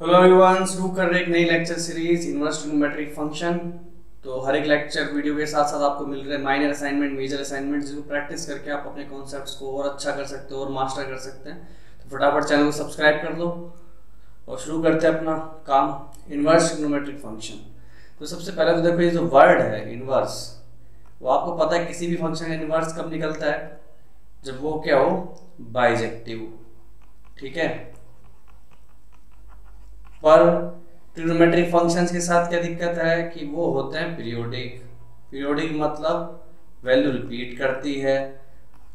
Hello everyone, शुरू कर रहे एक नई lecture series inverse trigonometric function. तो हर एक लेक्चर वीडियो के साथ साथ आपको मिल रहे माइनर असाइनमेंट, मेजर असाइनमेंट, जिसको प्रैक्टिस करके आप अपने कॉन्सेप्ट्स को और अच्छा कर सकते हो और मास्टर कर सकते हैं। तो फटाफट चैनल को सब्सक्राइब कर दो और शुरू करते हैं अपना काम इनवर्स ट्रिग्नोमेट्रिक फंक्शन। तो सबसे पहले तो देखो, ये जो वर्ड है इनवर्स, वो आपको पता है किसी भी फंक्शन का इनवर्स कब निकलता है, जब वो क्या हो, बाइजेक्टिव। ठीक है, पर ट्रिग्नोमेट्रिक फंक्शंस के साथ क्या दिक्कत है कि वो होते हैं पीरियोडिक। पीरियोडिक मतलब वैल्यू रिपीट करती है।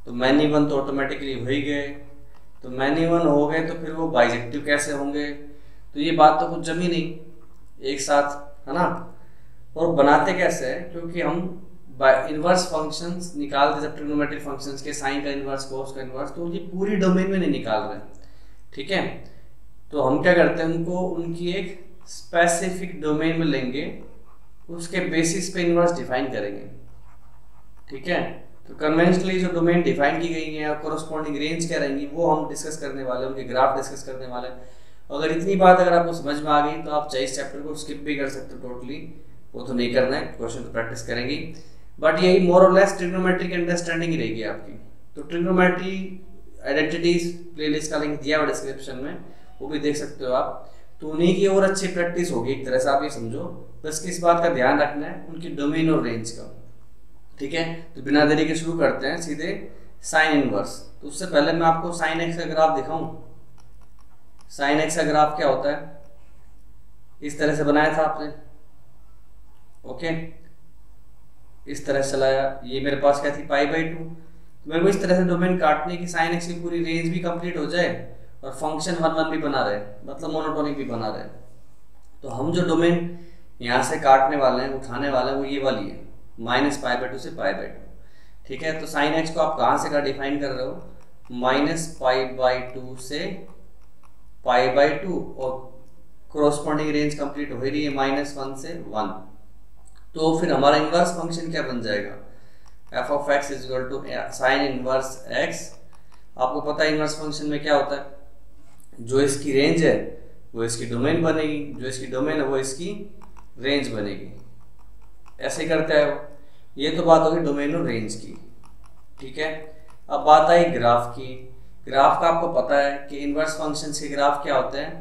तो मैनी वन तो ऑटोमेटिकली हो ही गए, तो मैनी वन हो गए तो फिर वो बाइजेक्टिव कैसे होंगे? तो ये बात तो कुछ जमी नहीं एक साथ, है ना। और बनाते कैसे हैं, क्योंकि हम इनवर्स फंक्शंस निकालते जब ट्रिग्नोमेट्रिक फंक्शंस के, साइन का इनवर्स, कोस का इनवर्स, तो ये पूरी डोमेन में नहीं निकाल रहे। ठीक है, तो हम क्या करते हैं, उनको उनकी एक स्पेसिफिक डोमेन में लेंगे, उसके बेसिस पे इनवर्स डिफाइन करेंगे। ठीक है, तो कन्वेंशनली जो डोमेन डिफाइन की गई है और कोरोस्पोंडिंग रेंज क्या रहेंगी वो हम डिस्कस करने वाले हैं, उनके ग्राफ डिस्कस करने वाले हैं। अगर इतनी बात अगर आपको समझ में आ गई तो आप चाहे इस चैप्टर को स्किप भी कर सकते हो टोटली, वो तो नहीं करना है, क्वेश्चन तो प्रैक्टिस करेंगी, बट यही मोर और लेस ट्रिग्नोमेट्रिक अंडरस्टैंडिंग रहेगी आपकी। तो ट्रिग्नोमेट्री आइडेंटिटीज प्लेलिस्ट का लिंक दिया हुआ डिस्क्रिप्शन में, वो भी देख सकते हो आप। तो उन्हीं की और अच्छी प्रैक्टिस होगी एक तरह से, आप ये समझो। बस किस बात का ध्यान रखना है, उनकी डोमेन और रेंज का। ठीक है, तो बिना देरी के शुरू करते हैं सीधे साइन इनवर्स। तो उससे पहले मैं आपको साइन एक्स का ग्राफ दिखाऊं। साइन एक्स का ग्राफ क्या होता है, इस तरह से बनाया था आपने। ओके, इस तरह से चलाया, ये मेरे पास क्या थी, π/2। मेरे को इस तरह से डोमेन काटने की साइन एक्स की पूरी रेंज भी कंप्लीट हो जाए और फंक्शन 1 1 भी बना रहे, मतलब मोनोटोनिक भी बना रहे। तो हम जो डोमेन यहाँ से काटने वाले हैं, उठाने वाले हैं, वो ये वाली है, -π/2 से π/2। ठीक है, तो साइन एक्स को आप कहाँ से का डिफाइन कर रहे हो, -π/2 से π/2, और कोरोस्पोंडिंग रेंज कंप्लीट हो रही है -1 से 1। तो फिर हमारा इनवर्स फंक्शन क्या बन जाएगा, f(x) = साइन इनवर्स x। आपको पता है इनवर्स फंक्शन में क्या होता है, जो इसकी रेंज है वो इसकी डोमेन बनेगी, जो इसकी डोमेन है वो इसकी रेंज बनेगी। ऐसे ही करते हैं। ये तो बात होगी डोमेन और रेंज की। ठीक है, अब बात आई ग्राफ की। ग्राफ का आपको पता है कि इनवर्स फंक्शंस के ग्राफ क्या होते हैं,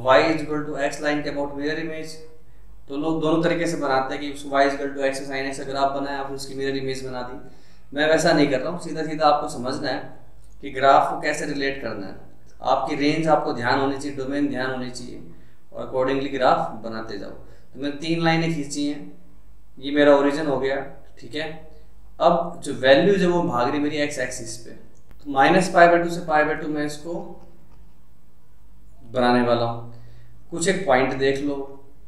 y = x लाइन के अबाउट मिरर इमेज। तो लोग दोनों तरीके से बनाते हैं कि y = x साइन x का ग्राफ बनाया, आप उसकी मिरर इमेज बना दी। मैं वैसा नहीं कर रहा हूँ, सीधा सीधा आपको समझना है कि ग्राफ को कैसे रिलेट करना है। आपकी रेंज आपको ध्यान होनी चाहिए, डोमेन ध्यान होनी चाहिए, और अकॉर्डिंगली ग्राफ बनाते जाओ। तो मैंने 3 लाइनें खींची हैं, ये मेरा ओरिजिन हो गया। ठीक है, अब जो वैल्यूज है वो भाग रही मेरी x एक्सिस पे, तो -π/2 से π/2 मैं इसको बनाने वाला हूँ। कुछ एक पॉइंट देख लो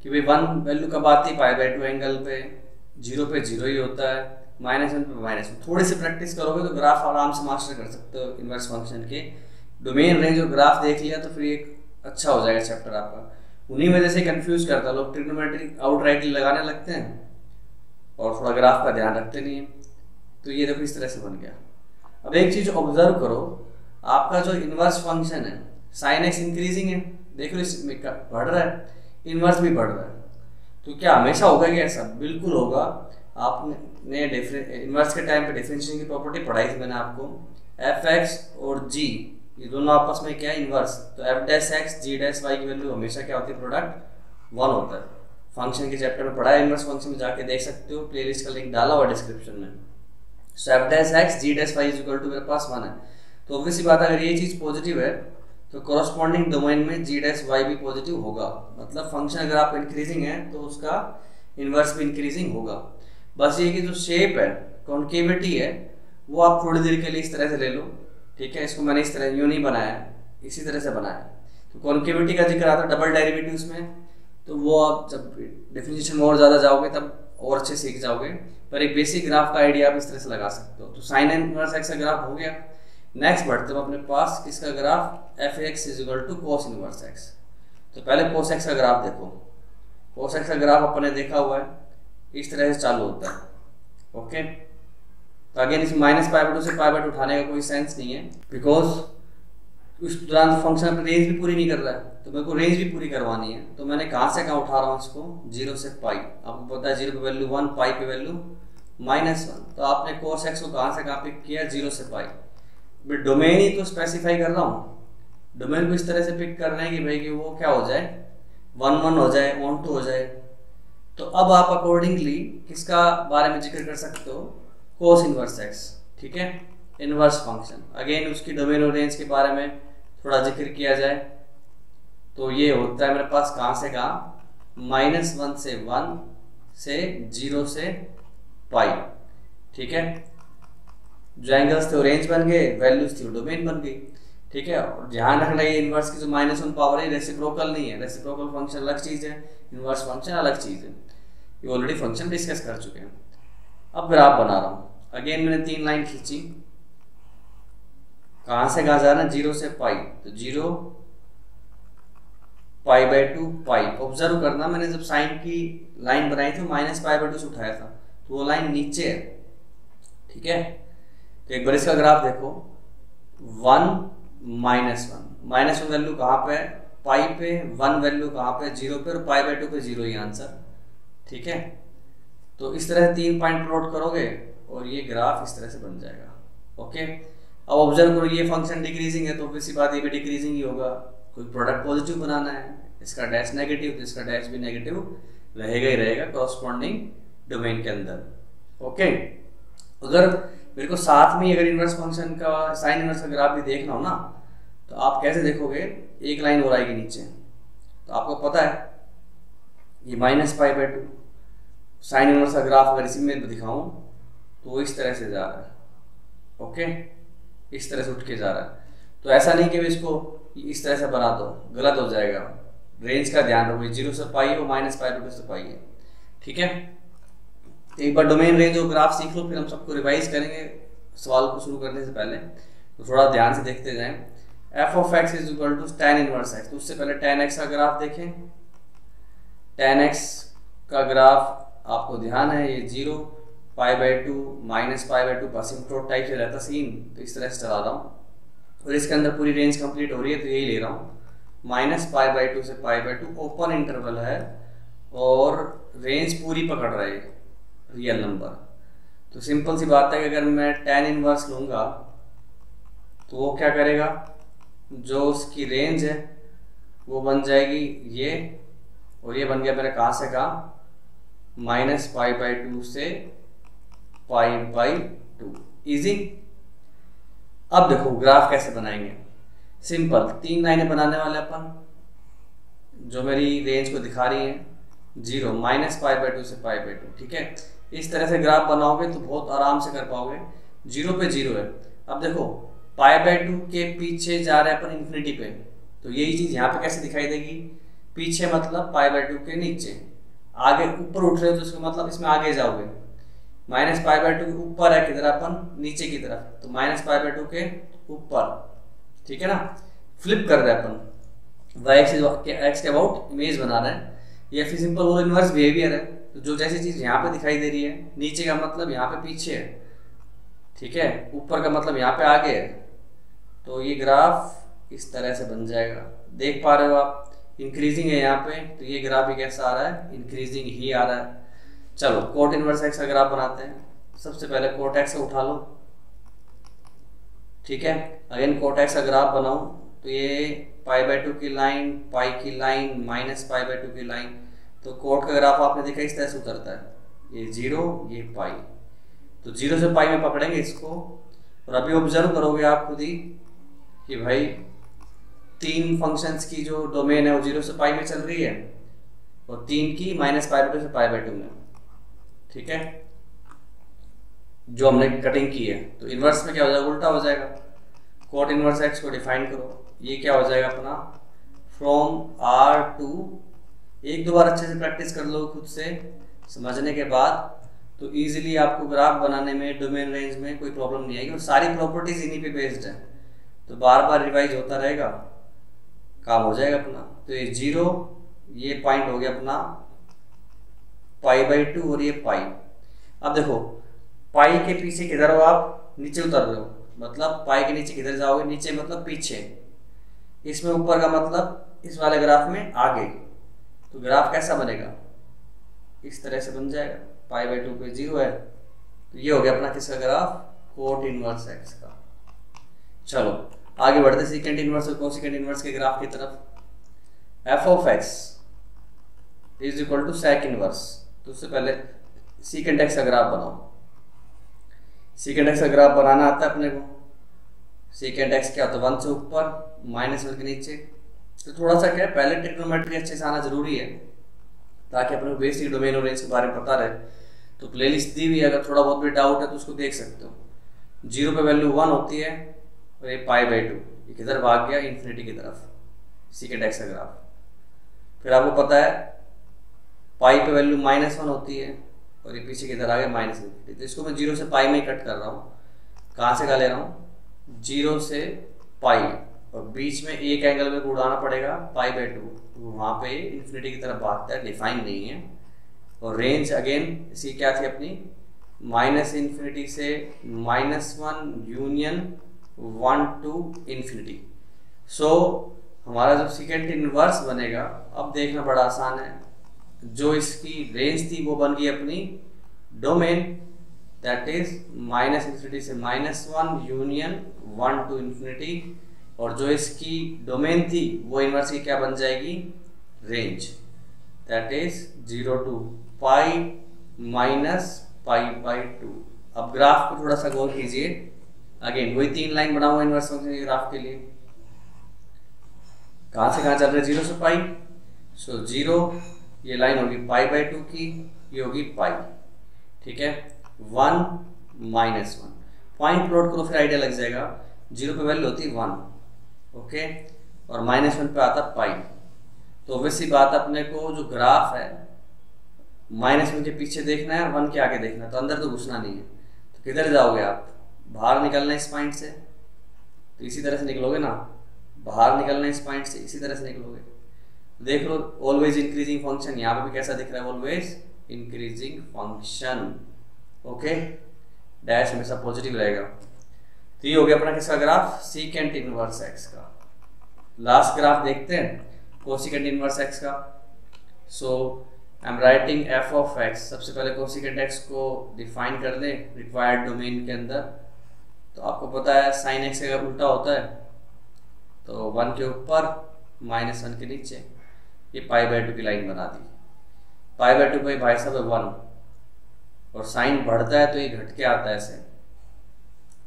कि भाई 1 वैल्यू कब आती है, π/2 एंगल पे, 0 पे 0 ही होता है, -1 पे -1। थोड़ी सी प्रैक्टिस करोगे तो ग्राफ आराम से मास्टर कर सकते हो इनवर्स फंक्शन के। डोमेन, रेंज और ग्राफ देख लिया तो फिर एक अच्छा हो जाएगा चैप्टर आपका। उन्हीं वजह से कंफ्यूज करता है लोग, ट्रिग्नोमेट्रिक आउटराइटली लगाने लगते हैं और थोड़ा ग्राफ का ध्यान रखते नहीं है। तो ये देखो इस तरह से बन गया। अब एक चीज ऑब्जर्व करो, आपका जो इनवर्स फंक्शन है, साइन एक्स इंक्रीजिंग है, देख लो इसमें बढ़ रहा है, इनवर्स भी बढ़ रहा है। तो क्या हमेशा होगा कि ऐसा? बिल्कुल होगा। आपने इनवर्स के टाइम पे डिफरेंशिएशन की प्रॉपर्टी पढ़ाई थी मैंने आपको, f(x) और g ये दोनों आपस में क्या है, इनवर्स। तो f'(x) g'(y) की वैल्यू हमेशा क्या होती है, प्रोडक्ट 1 होता है। फंक्शन के चैप्टर में पढ़ा है, इनवर्स फंक्शन में जाके देख सकते हो, प्लेलिस्ट का लिंक डाला हुआ डिस्क्रिप्शन में। सो f'(x) g'(y) = मेरे पास 1 है। तो ऑब्वियसली बात है, अगर ये चीज पॉजिटिव है तो कोरोस्पोंडिंग डोमेन में g'(y) भी पॉजिटिव होगा। मतलब फंक्शन अगर आप इंक्रीजिंग है तो उसका इनवर्स भी इंक्रीजिंग होगा। बस ये कि जो शेप है, कॉन्केविटी है, वो आप थोड़ी देर के लिए इस तरह से ले लो। ठीक है, इसको मैंने इस तरह यूं नहीं बनाया, इसी तरह से बनाया। तो कॉन्केविटी का जिक्र आता है डबल डेरिवेटिव्स में, तो वो आप जब डेफिनेशन में और ज़्यादा जाओगे तब और अच्छे सीख जाओगे, पर एक बेसिक ग्राफ का आइडिया आप इस तरह से लगा सकते हो। तो साइन इनवर्स एक्स का ग्राफ हो गया। नेक्स्ट बढ़ते हैं अपने पास किसका graph, f(x) = cos inverse x। तो पहले cos x का ग्राफ देखो। cos x का ग्राफ अपने देखा हुआ है, इस तरह से चालू होता है। ओके, तो अगेन इसमें -π/2 से π/2 उठाने का कोई सेंस नहीं है, बिकॉज उस दौरान फंक्शन अपनी रेंज भी पूरी नहीं कर रहा है, तो मेरे को रेंज भी पूरी करवानी है। तो मैंने कहाँ से कहाँ उठा रहा हूँ इसको, 0 से पाई। आपको पता है 0 पे वैल्यू 1, पाई पे वैल्यू -1। तो आपने cos x को कहाँ से कहाँ पिक किया, 0 से पाई। मैं डोमेन ही तो स्पेसिफाई कर रहा हूँ, डोमेन को इस तरह से पिक करना है कि भाई कि वो क्या हो जाए, 1 1 हो जाए, 1 2 हो जाए। तो अब आप अकॉर्डिंगली किसका बारे में जिक्र कर सकते हो, cos इनवर्स x, ठीक है, इनवर्स फंक्शन। अगेन उसकी डोमेन और रेंज के बारे में थोड़ा जिक्र किया जाए तो ये होता है मेरे पास कहाँ से कहाँ, -1 से 1 से 0 से पाई, ठीक है। जो एंगल्स थे वो रेंज बन गए, वैल्यूज थी वो डोमेन बन गई, ठीक है। और ध्यान रखना ये इनवर्स की जो -1 पावर है रेसिप्रोकल नहीं है, रेसिप्रोकल फंक्शन अलग चीज है, इनवर्स फंक्शन अलग चीज है। ये ऑलरेडी फंक्शन डिस्कस कर चुके हैं। अब ग्राफ बना रहा हूँ, अगेन मैंने 3 लाइन खींची, कहाँ से कहाँ जाना, 0 से पाई। तो 0 π/2 पाई। ऑब्जर्व करना मैंने जब साइन की लाइन बनाई थी -π/2 से उठाया था, तो वो लाइन नीचे है, ठीक है। तो एक बार इसका ग्राफ देखो, 1 -1 वैल्यू कहाँ पे, पाई पे, 1 वैल्यू कहाँ पे, 0 पे, और π/2 पे 0 ही आंसर, ठीक है। तो इस तरह 3 पॉइंट प्लॉट करोगे और ये ग्राफ इस तरह से बन जाएगा, ओके। अब ऑब्जर्व करो, ये फंक्शन डिक्रीजिंग है तो ऑब्वियसली बात ये भी डिक्रीजिंग ही होगा। कोई प्रोडक्ट पॉजिटिव बनाना है, इसका डैश नेगेटिव, तो इसका डैश भी नेगेटिव रहेगा ही रहेगा कॉरस्पॉन्डिंग डोमेन के अंदर, ओके। अगर मेरे को साथ में अगर इनवर्स फंक्शन का साइन इनवर्स का ग्राफ भी देखना हो ना, तो आप कैसे देखोगे, एक लाइन और आएगी नीचे, तो आपको पता है ये -π/2 साइन इनवर्स का ग्राफ अगर इसी में दिखाऊं तो वो इस तरह से जा रहा है, ओके, इस तरह से उठ के जा रहा है। तो ऐसा नहीं कि इसको इस तरह से बना दो, गलत हो जाएगा। रेंज का ध्यान रखो, 0 से पाई हो, -π/2 से पाई है, ठीक है। एक बार डोमेन रेंज और ग्राफ सीख लो, फिर हम सबको रिवाइज करेंगे सवाल को शुरू करने से पहले, तो थोड़ा ध्यान से देखते जाएं। f(x) = tan inverse x। तो उससे पहले tan x का ग्राफ देखें। tan x का ग्राफ आपको ध्यान है ये 0 π/2 -π/2 असिम्प्टोट टाइप से रहता सीन, तो इस तरह से चला रहा हूँ और इसके अंदर पूरी रेंज कंप्लीट हो रही है, तो यही ले रहा हूँ। -π/2 से π/2 ओपन इंटरवल है और रेंज पूरी पकड़ रहा है रियल नंबर। तो सिंपल सी बात है कि अगर मैं tan इनवर्स लूँगा तो वो क्या करेगा, जो उसकी रेंज है वो बन जाएगी ये, और ये बन गया मेरा कहाँ से कहाँ, -π/2 से π/2। इजी। अब देखो ग्राफ कैसे बनाएंगे, सिंपल 3 लाइनें बनाने वाले अपन, जो मेरी रेंज को दिखा रही हैं, 0 -π/2 से π/2, ठीक है। इस तरह से ग्राफ बनाओगे तो बहुत आराम से कर पाओगे। 0 पे 0 है। अब देखो π/2 के पीछे जा रहे हैं अपन इन्फिनिटी पे, तो यही चीज यहाँ पे कैसे दिखाई देगी, पीछे मतलब π/2 के नीचे, आगे ऊपर उठ रहे हो तो इसका मतलब इसमें आगे जाओगे। -π/2 के ऊपर है किधर, अपन नीचे की तरफ, तो -π/2 के ऊपर, ठीक है ना। फ्लिप कर रहे हैं अपन, y के अबाउट इमेज बना रहे हैं, या फिर सिंपल वो इनवर्स बिहेवियर है। तो जो जैसी चीज यहाँ पे दिखाई दे रही है, नीचे का मतलब यहाँ पे पीछे है, ठीक है, ऊपर का मतलब यहाँ पे आगे है। तो ये ग्राफ इस तरह से बन जाएगा, देख पा रहे हो आप, इंक्रीजिंग है यहाँ पे, तो ये ग्राफ भी कैसा आ रहा है, इंक्रीजिंग ही आ रहा है। चलो कोट इनवर्स x का ग्राफ बनाते हैं। सबसे पहले कोट x उठा लो, ठीक है। अगेन कोट x का ग्राफ बनाओ, तो ये π/2 की लाइन, पाई की लाइन, -π/2 की लाइन। तो कोट का ग्राफ आपने देखा इस तरह से उतरता है, ये 0 ये पाई, तो 0 से पाई में पकड़ेंगे इसको। और अभी ऑब्जर्व करोगे आप खुद ही कि भाई 3 फंक्शंस की जो डोमेन है वो 0 से पाई में चल रही है, और 3 की -π/2 से π/2 में, ठीक है, जो हमने कटिंग की है। तो इनवर्स में क्या हो जाएगा, उल्टा हो जाएगा। कोट इनवर्स x को डिफाइन करो, ये क्या हो जाएगा अपना, फ्रॉम R टू, एक दो बार अच्छे से प्रैक्टिस कर लो खुद से समझने के बाद, तो इजीली आपको ग्राफ बनाने में, डोमेन रेंज में कोई प्रॉब्लम नहीं आएगी। और सारी प्रॉपर्टीज इन्हीं पे बेस्ड है, तो बार बार रिवाइज होता रहेगा, काम हो जाएगा अपना। तो ये 0 ये पॉइंट हो गया अपना π/2 और ये पाई। अब देखो पाई के पीछे किधर हो आप, नीचे उतर रहे हो, मतलब पाई के नीचे किधर जाओगे, नीचे मतलब पीछे, इसमें ऊपर का मतलब इस वाले ग्राफ में आगे, तो ग्राफ कैसा बनेगा, इस तरह से बन जाएगा, पाई बाई 2 पे 0 है, तो ये हो गया अपना किसका ग्राफ, कोट इनवर्स एक्स का। चलो आगे बढ़ते सेकेंड इनवर्स और कोसेकेंट इनवर्स के ग्राफ की तरफ। F of X is equal to sec inverse, तो उससे पहले सेकेंड एक्स का ग्राफ बनाओ। सेकेंड एक्स का ग्राफ बनाना आता है अपने को। सेकेंड एक्स क्या होता है, 1 से ऊपर -1 के नीचे। तो थोड़ा सा क्या है, पहले ट्रिग्नोमेट्री अच्छे से आना जरूरी है ताकि अपने को बेसिक डोमेन और रेंज के बारे में पता रहे। तो प्लेलिस्ट दी हुई है, अगर थोड़ा बहुत भी डाउट है तो उसको देख सकते हो। 0 पे वैल्यू 1 होती है और ये पाई बाई 2, ये किधर भाग गया, इन्फिनिटी की तरफ, सेकेंड एक्स का ग्राफ। फिर आपको पता है पाई पे वैल्यू -1 होती है और ये पीछे किधर आ गया -इन्फिनिटी। तो इसको मैं 0 से पाई में ही कट कर रहा हूँ। कहाँ से का ले रहा हूँ, 0 से पाई, और बीच में एक एंगल में उड़ाना पड़ेगा पाई बाई 2, वहाँ पे इन्फिनिटी की तरफ भागता है, डिफाइन नहीं है। और रेंज अगेन इसकी क्या थी अपनी, -इन्फिनिटी से -1 यूनियन 1 टू इन्फिनिटी। सो हमारा जो सेकेंड इनवर्स बनेगा, अब देखना बड़ा आसान है, जो इसकी रेंज थी वो बन गई अपनी डोमेन, दैट इज -इन्फिनिटी से -1 यूनियन 1 टू इन्फिनिटी। और जो इसकी डोमेन थी वो इनवर्स की क्या बन जाएगी, range, that is 0 to pi minus pi by 2। अब ग्राफ को थोड़ा सा गौर कीजिए। अगेन वही 3 लाइन बनाऊंगा इनवर्स फंक्शन के ग्राफ के लिए। कहां से कहां चल रहे, 0 से पाई। सो 0, ये लाइन होगी पाई बाई 2 की, ये होगी पाई, ठीक है। 1 -1 पॉइंट प्लॉट करो, फिर आइडिया लग जाएगा। 0 पे वैल्यू होती है 1, ओके, और -1 पे आता पाई। तो वैसी बात अपने को जो ग्राफ है -1 के पीछे देखना है, 1 के आगे देखना है, तो अंदर तो घुसना नहीं है। तो किधर जाओगे आप, बाहर निकलना है इस पॉइंट से, तो इसी तरह से निकलोगे ना, बाहर निकलना है इस पॉइंट से, इसी तरह से निकलोगे। देख लो ऑलवेज इंक्रीजिंग फंक्शन, यहाँ पे भी कैसा दिख रहा है, always increasing function, okay, dash हमेशा पॉजिटिव रहेगा। तो ये हो गया अपना किसका ग्राफ, सेकेंड इनवर्स एक्स का। लास्ट ग्राफ देखते हैं कोसेकेंट इनवर्स एक्स का। So I am writing f of x, सबसे पहले कोसेकेंट एक्स को डिफाइन कर ले रिक्वायर्ड डोमेन के अंदर। तो आपको पता है साइन एक्स का उल्टा होता है, तो 1 के ऊपर -1 के नीचे, ये पाई बाई 2 की लाइन बना दी। पाई बाई 2 भाई भाई साहब 1, और साइन बढ़ता है तो ये घट के आता है ऐसे,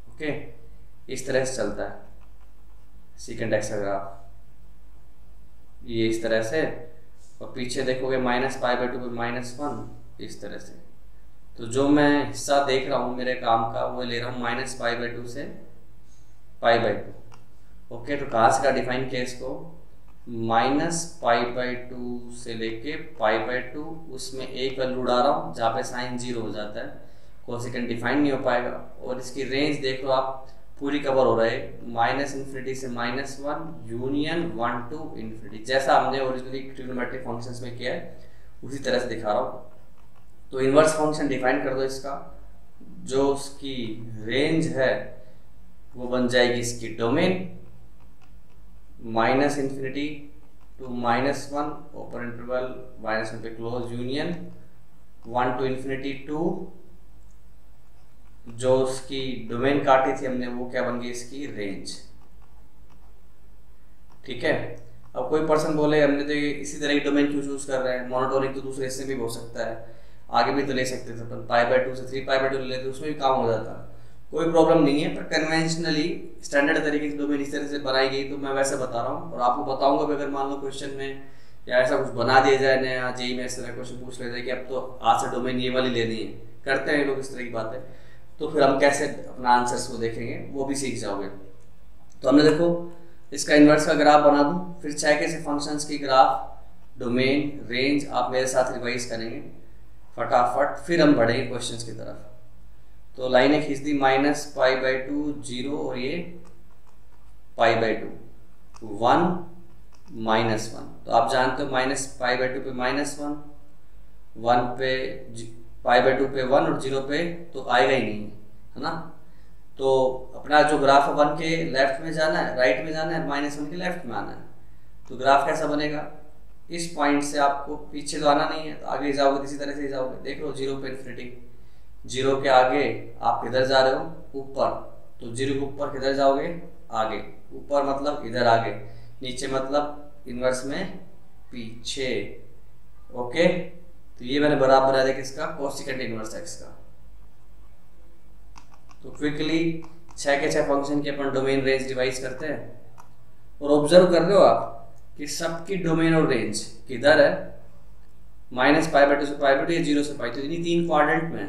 ओके, इस तरह से चलता है सेकेंड एक्स का ग्राफ, ये इस तरह से। और पीछे देखोगे -पाई बाई 2 पे -1, इस तरह से। तो जो मैं हिस्सा देख रहा हूँ मेरे काम का, वो ले रहा हूँ -पाई बाई 2 से पाई बाई 2, ओके। तो कहाँ से का डिफाइन किया इसको, -पाई बाई 2 से लेके पाई बाई 2, उसमें एक वैल्यू उड़ा रहा हूँ जहाँ पे साइन 0 हो जाता है, कोसेकेंट डिफाइन नहीं हो पाएगा। और इसकी रेंज देख लो आप, पूरी कवर हो रहा है -इन्फिनिटी से -1 यूनियन 1 टू इन्फिनिटी, जैसा हमने ओरिजिनली ट्रिग्नोमेट्रिक फंक्शंस में किया है उसी तरह से दिखा रहा हूँ। तो इनवर्स फंक्शन डिफाइन कर दो इसका, जो उसकी रेंज है वो बन जाएगी इसकी domain, -infinity to -1 open interval -1 पे close union 1 to infinity to, जो उसकी डोमेन काटी थी हमने वो क्या बन गई इसकी रेंज, ठीक है। अब कोई पर्सन बोले हमने तो इसी तरह की डोमेन क्यों चूज कर रहे हैं, मोनोटोनिक तो दूसरे हिस्से भी हो सकता है, आगे भी तो ले सकते थे अपन, पाई बाई 2 से 3 पाई बाई 2 ले लेते, उसमें भी काम हो जाता, कोई प्रॉब्लम नहीं है। पर कन्वेंशनली स्टैंडर्ड तरीके से डोमेन इस तरह से बनाई गई, तो मैं वैसे बता रहा हूँ। और आपको बताऊंगा भी, अगर मान लो क्वेश्चन में या ऐसा कुछ बना दिया जाए नया, जेई में इस तरह क्वेश्चन पूछ ले जाए कि अब तो आज से डोमेन ये वाली लेनी है, करते हैं लोग इस तरह की बातें, तो फिर हम कैसे अपना आंसर्स को देखेंगे वो भी सीख जाओगे। तो हमने देखो इसका इन्वर्स का ग्राफ बना दूं, फिर 6 कैसे फंक्शंस की ग्राफ, डोमेन, रेंज आप मेरे साथ रिवाइज करेंगे फटाफट, फिर हम बढ़ेंगे क्वेश्चंस की तरफ। तो लाइनें खींच दी, -पाई बाई 2 0, और ये पाई बाई 2 1 -1। तो आप जानते हो -पाई बाई 2 पे -1, 1 पे पाई बाई 2 पे 1 और 0 पे तो आएगा ही नहीं, है ना। तो अपना जो ग्राफ है 1 के लेफ्ट में जाना है, राइट में जाना है, -1 के लेफ्ट में आना है। तो ग्राफ कैसा बनेगा, इस पॉइंट से आपको पीछे तो आना नहीं है, तो आगे जाओगे इसी तरह से जाओगे। देख लो 0 पे इन्फिनिटी, 0 के आगे आप किधर जा रहे हो, ऊपर, तो 0 के ऊपर किधर जाओगे, आगे। ऊपर मतलब इधर आगे, नीचे मतलब इनवर्स में पीछे। ओके, तो ये मैंने बराबर बना दिया किसका, कोसेकेंट इनवर्स एक्स का। तो क्विकली 6 के 6 फंक्शन के अपन डोमेन रेंज डिवाइस करते हैं। और ऑब्जर्व कर रहे हो आप कि सबकी डोमेन और रेंज किधर है, -π/2 से π/2 या 0 से π, तो इन्हीं 3 क्वाड्रेंट में है।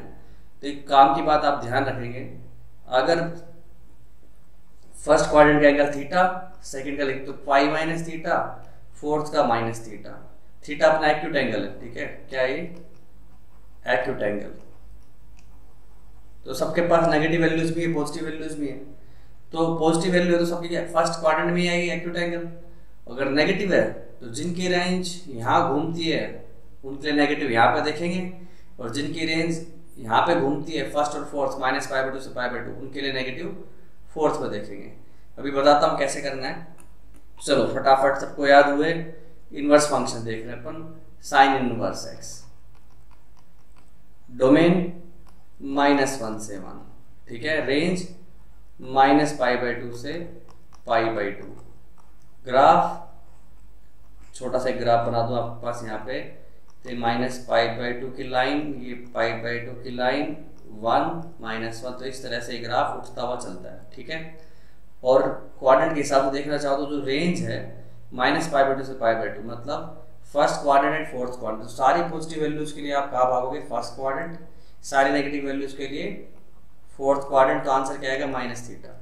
तो एक काम की बात आप ध्यान रखेंगे, अगर फर्स्ट क्वाड्रेंट का एंगल थीटा, सेकंड का लिख तो π - थीटा, फोर्थ का -थीटा। थीटा अपना एक्यूट एंगल है, ठीक है, क्या है एक्यूट एंगल। तो सबके पास नेगेटिव वैल्यूज भी है, पॉजिटिव वैल्यूज भी है। तो पॉजिटिव वैल्यू है तो सबकी फर्स्ट क्वाड्रेंट में आएगी एक्यूट एंगल। अगर नेगेटिव है तो जिनकी रेंज यहाँ घूमती है उनके लिए नेगेटिव यहाँ पे देखेंगे, और जिनकी रेंज यहाँ पे घूमती है फर्स्ट और फोर्थ -π/2 से π/2, उनके लिए नेगेटिव फोर्थ पे देखेंगे। अभी बताता हूँ कैसे करना है। चलो फटाफट सबको याद हुए, इनवर्स फंक्शन देख रहे हैं अपन, साइन इनवर्स एक्स, डोमेन -1 से 1, ठीक है, रेंज -π/2 से π/2, ग्राफ छोटा सा ग्राफ बना दो आपके पास यहाँ पे, तो -π/2 की लाइन, ये π/2 की लाइन, 1 -1, तो इस तरह से ग्राफ उठता हुआ चलता है, ठीक है। और क्वाड्रेंट के हिसाब से देखना चाहो तो जो रेंज है -π/2 से π/2 मतलब first quadrant and fourth quadrant. तो सारी पॉजिटिव वैल्यूज के लिए आप कहाँ भागोगे, फर्स्ट क्वाड्रेंट, सारी नेगेटिव वैल्यूज के लिए फोर्थ क्वाड्रेंट। तो आंसर क्या आएगा, -थीटा।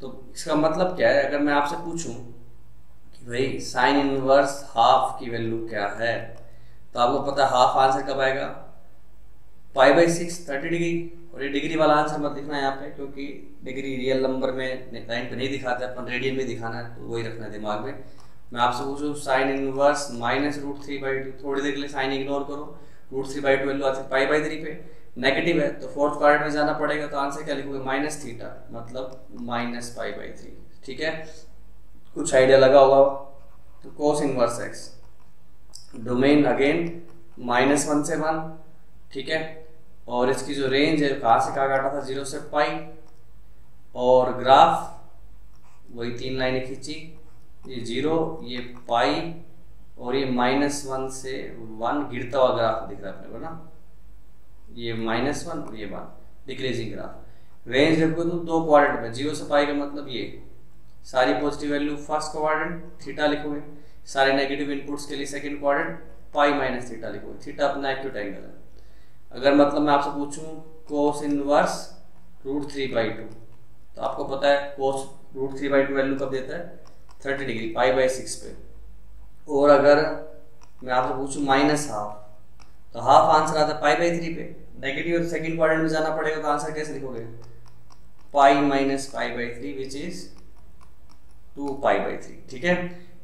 तो इसका मतलब क्या है, अगर मैं आपसे पूछूं कि भाई साइन इनवर्स हाफ की वैल्यू क्या है, तो आपको पता है हाफ आंसर कब आएगा, π/6 30 डिग्री। और ये डिग्री वाला आंसर मत लिखना यहाँ पे, क्योंकि डिग्री रियल नंबर में लाइन पे नहीं दिखाते, अपन रेडियन में दिखाना है, तो वही रखना है दिमाग में। मैं आपसे पूछूं साइन इनवर्स -√3/2, थोड़ी देर के लिए साइन इग्नोर करो, √3/2 वैल्यू आती है π/3 पे, नेगेटिव है तो फोर्थ क्वाड्रेंट में जाना पड़ेगा। तो आंसर क्या लिखोगे, -थीटा, मतलब -π/3, ठीक है। कुछ आइडिया लगा होगा। तो कोस इनवर्स एक्स, डोमेन अगेन -1 से 1, ठीक है, और इसकी जो रेंज है कहाँ से कहाँ काटा था, 0 से π, और ग्राफ वही 3 लाइनें खींची, ये 0, ये π, और ये -1 से 1 गिरता हुआ ग्राफ दिख रहा है अपने को ना, ये -1 और ये 1 डिक्रीजिंग ग्राफ। रेंज देखो तो 2 क्वाड्रेंट में, 0 से π का मतलब ये सारी positive value first quadrant theta लिखोगे, सारे नेगेटिव इनपुट्स के लिए सेकंड क्वाड्रेंट π - थीटा लिखोगे। थीटा अपना एक्यूट एंगल है। अगर मतलब मैं आपसे पूछूं कोस इनवर्स √3/2, तो आपको पता है कोस √3/2 वैल्यू कब देता है, 30 डिग्री, π/6 पे। और अगर मैं आपसे पूछूं -हाफ, तो हाफ आंसर आता है π/3 पे, नेगेटिव सेकंड क्वाड्रेंट में जाना पड़ेगा, तो आंसर कैसे लिखोगे, π - π/3 विच इज 2π/3, ठीक है।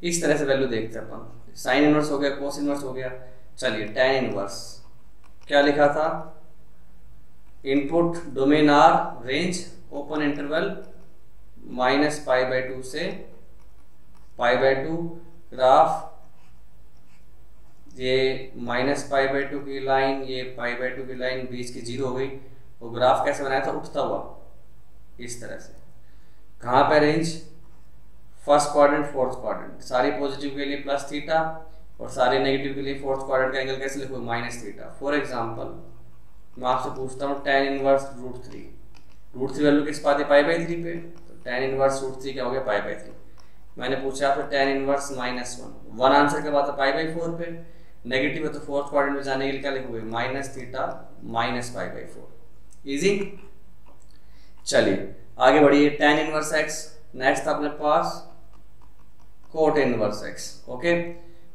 इस तरह से वैल्यू देखते हैं अपन। साइन इनवर्स हो गया, कोस इनवर्स हो गया। चलिए tan इनवर्स क्या लिखा था, input domain R, range open interval -π/2 से π/2, ग्राफ ये -π/2 की लाइन, ये π/2 की लाइन, बीच की 0 हो गई। वो ग्राफ कैसे बनाया था, उठता हुआ इस तरह से। कहाँ पे range, first quadrant fourth quadrant, सारी पॉजिटिव के लिए +थीटा और सारे नेगेटिव के लिए फोर्थ क्वाड्रेंट का एंगल कैसे लिखोगे, -थीटा। फॉर एग्जांपल मैं आपसे पूछता हूँ tan इनवर्स √3 वैल्यू किस पाते, π/3 पे, तो tan इनवर्स √3 क्या हो गया, π/3। मैंने पूछा आपसे tan इनवर्स -1 आंसर कब आता है, π/4 पे, नेगेटिव है तो फोर्थ क्वाड्रेंट में जाने के लिए क्या लिखोगे, -थीटा -π/4। इजी। चलिए आगे बढ़िए, tan इनवर्स x। नेक्स्ट अपने पास cot inverse x। Okay,